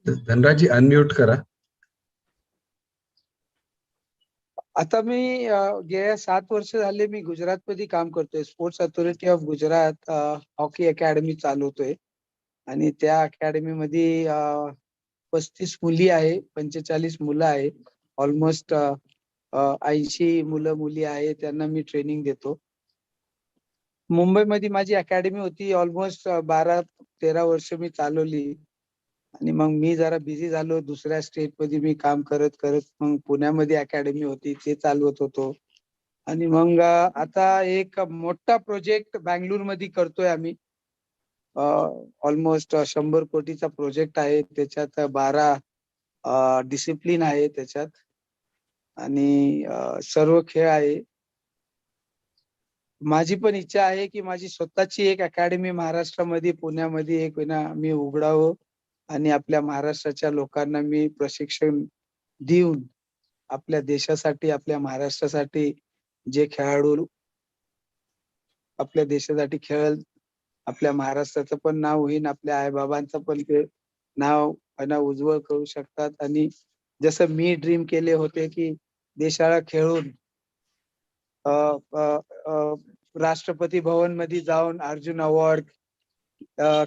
S2: धनराज जी, अनम्यूट करा.
S3: आता मी गेल्या 7 वर्ष झाले मी गुजरातमध्ये काम करतोय. Sports authority of Gujarat hockey academy चालवतोय आणि त्या अकॅडमी मध्ये 35 मुली आहे, 45 मुलं आहे, ऑलमोस्ट 80 मुलं मुली आहे, त्यांना मी ट्रेनिंग देतो. मुंबईमध्ये माझी अकॅडमी होती, ऑलमोस्ट 12-13 वर्ष मी चालवली आणि मग मी जरा बिझी झालो. दुसऱ्या स्टेट मध्ये मी काम करत करत मग पुण्यामध्ये अकॅडमी होती, ते चालवत होतो. आणि मग आता एक मोठा प्रोजेक्ट बँगलोर मध्ये करतोय आम्ही. ऑलमोस्ट 100 कोटीचा प्रोजेक्ट आहे. त्याच्यात 12 डिसिप्लिन आहे त्याच्यात आणि सर्व खेळ आहे. माझी पण इच्छा आहे की माझी स्वतःची एक अकॅडमी महाराष्ट्रामध्ये, पुण्यामध्ये एक मी उघडावं आणि आपल्या महाराष्ट्राच्या लोकांना मी प्रशिक्षण देऊन आपल्या देशासाठी, आपल्या महाराष्ट्रासाठी जे खेळाडू आपल्या देशासाठी खेळ, आपल्या महाराष्ट्राचं पण नाव होईल, आपल्या आईबाबांचं पण ते नाव उज्ज्वल करू शकतात. आणि जसं मी ड्रीम केले होते की देशाला खेळून राष्ट्रपती भवन मध्ये जाऊन अर्जुन अवॉर्ड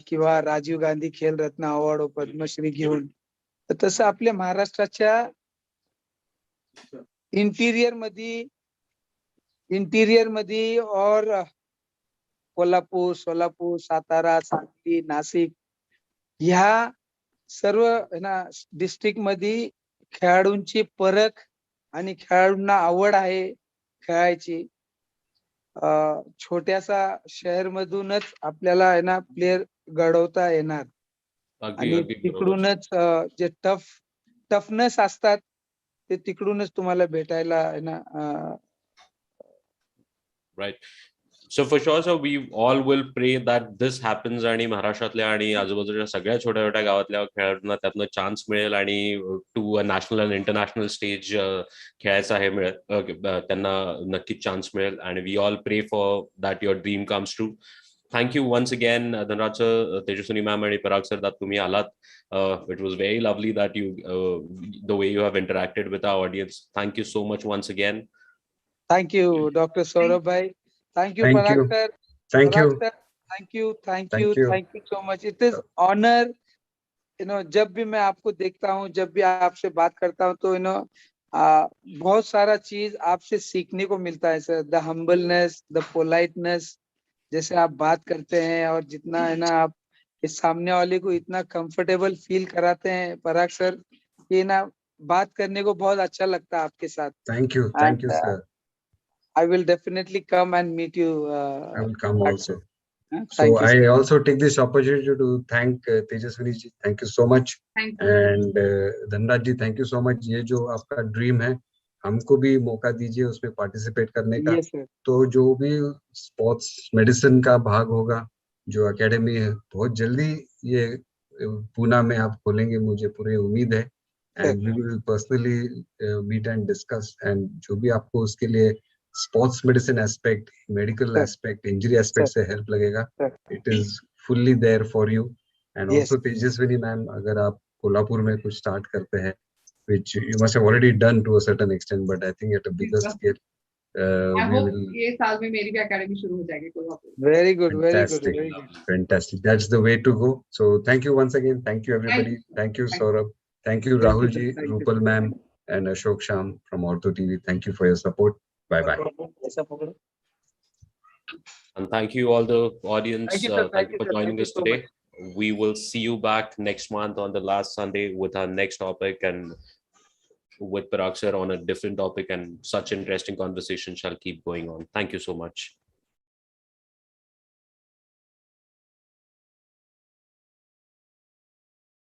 S3: किंवा राजीव गांधी खेल रत्न अवॉर्ड, पद्मश्री घेऊन, तर तसं आपल्या महाराष्ट्राच्या इंटिरियर मध्ये और कोल्हापूर, सोलापूर, सातारा, सांगली, नाशिक ह्या सर्व डिस्ट्रिक्ट मध्ये खेळाडूंची परख आणि खेळाडूंना आवड आहे खेळायची. छोट्याशा शहर मधूनच आपल्याला प्लेयर घडवता येणार आणि तिकडूनच जे टफनेस असतात ते तिकडूनच तुम्हाला भेटायला
S1: right. So for sure, so we all will pray that this happens आणि महाराष्ट्रातल्या आणि आजूबाजूच्या सगळ्या छोट्या छोट्या गावातल्या खेळाडूंना त्यातनं चान्स मिळेल आणि to a national and international stage खेळायचा हे मिळेल, त्यांना नक्कीच चान्स मिळेल. आणि we all pray for that your dream comes true. Thank you once again Dhanraj sir, Tejaswini ma'am आणि पराग सर, that तुम्ही आलात. It was very lovely that you the way you have interacted with our audience. Thank you so much once again.
S3: Thank you, Dr. Saurabh bhai. Thank you,
S2: Thank
S3: Parag
S2: you.
S3: sir.
S2: Thank you.
S3: Parag sir, thank you
S2: Thank you.
S3: so much. It is honor, जब भी मैं आपको देखता हूँ, जब भी आपसे बात करता हूँ, तो बहुत सारा चीज आपसे सीखने को मिलता है sir. The humbleness, the politeness, जैसे आप बात करते हैं और जितना आप इस सामने वाले को इतना कंफर्टेबल फील कराते हैं पराग सर, ये बात करने को बहुत अच्छा लगता है आपके साथ.
S2: Thank you, sir.
S3: I will definitely come and meet you.
S2: I will come also. So
S3: Thank you,
S2: I
S3: sir.
S2: also take this opportunity to thank Tejaswini ji. Thank you so much.
S4: Thank you.
S2: And Dhanraj ji, thank you so much. ये जो आपका dream है, हमको भी मौका दीजिए उसमें participate करने का.
S3: Yes, sir.
S2: तो जो भी स्पोर्ट्स मेडिसिन का भाग होगा, जो एकेडमी है, बहुत जल्दी ये पूना में आप खोलेंगे, मुझे पूरी उम्मीद है. And we will personally meet and discuss. And जो भी आपको उसके लिए sports medicine aspect, medical aspect, injury aspect से हेल्प लगेगा, it is fully there for you. And also Tejaswini ma'am, अगर आप कोल्हापुर में कुछ स्टार्ट करते हैं, which you must have already done to a certain extent, but I think at a bigger scale,
S4: I
S2: we
S4: hope
S2: will.
S4: ये साल में मेरी भी एकेडमी शुरू हो जाएगी Kolhapur.
S3: Very good, very good,
S2: Fantastic.
S3: very good.
S2: Fantastic. That's the way to go. So thank you once again. Thank you everybody. Thank you Saurabh. Thank you Rahul ji, Rupal ma'am, and Ashok Sham from Ortho TV. Thank you for your support. Bye bye.
S1: And thank you all the audience.
S3: Thank you, sir.
S1: Thank you for
S3: Thank
S1: joining
S3: you
S1: us
S3: so much.
S1: today. We will see you back next month on the last Sunday with our next topic and with Parag sir on a different topic, and such interesting conversation shall keep going on. Thank you so much.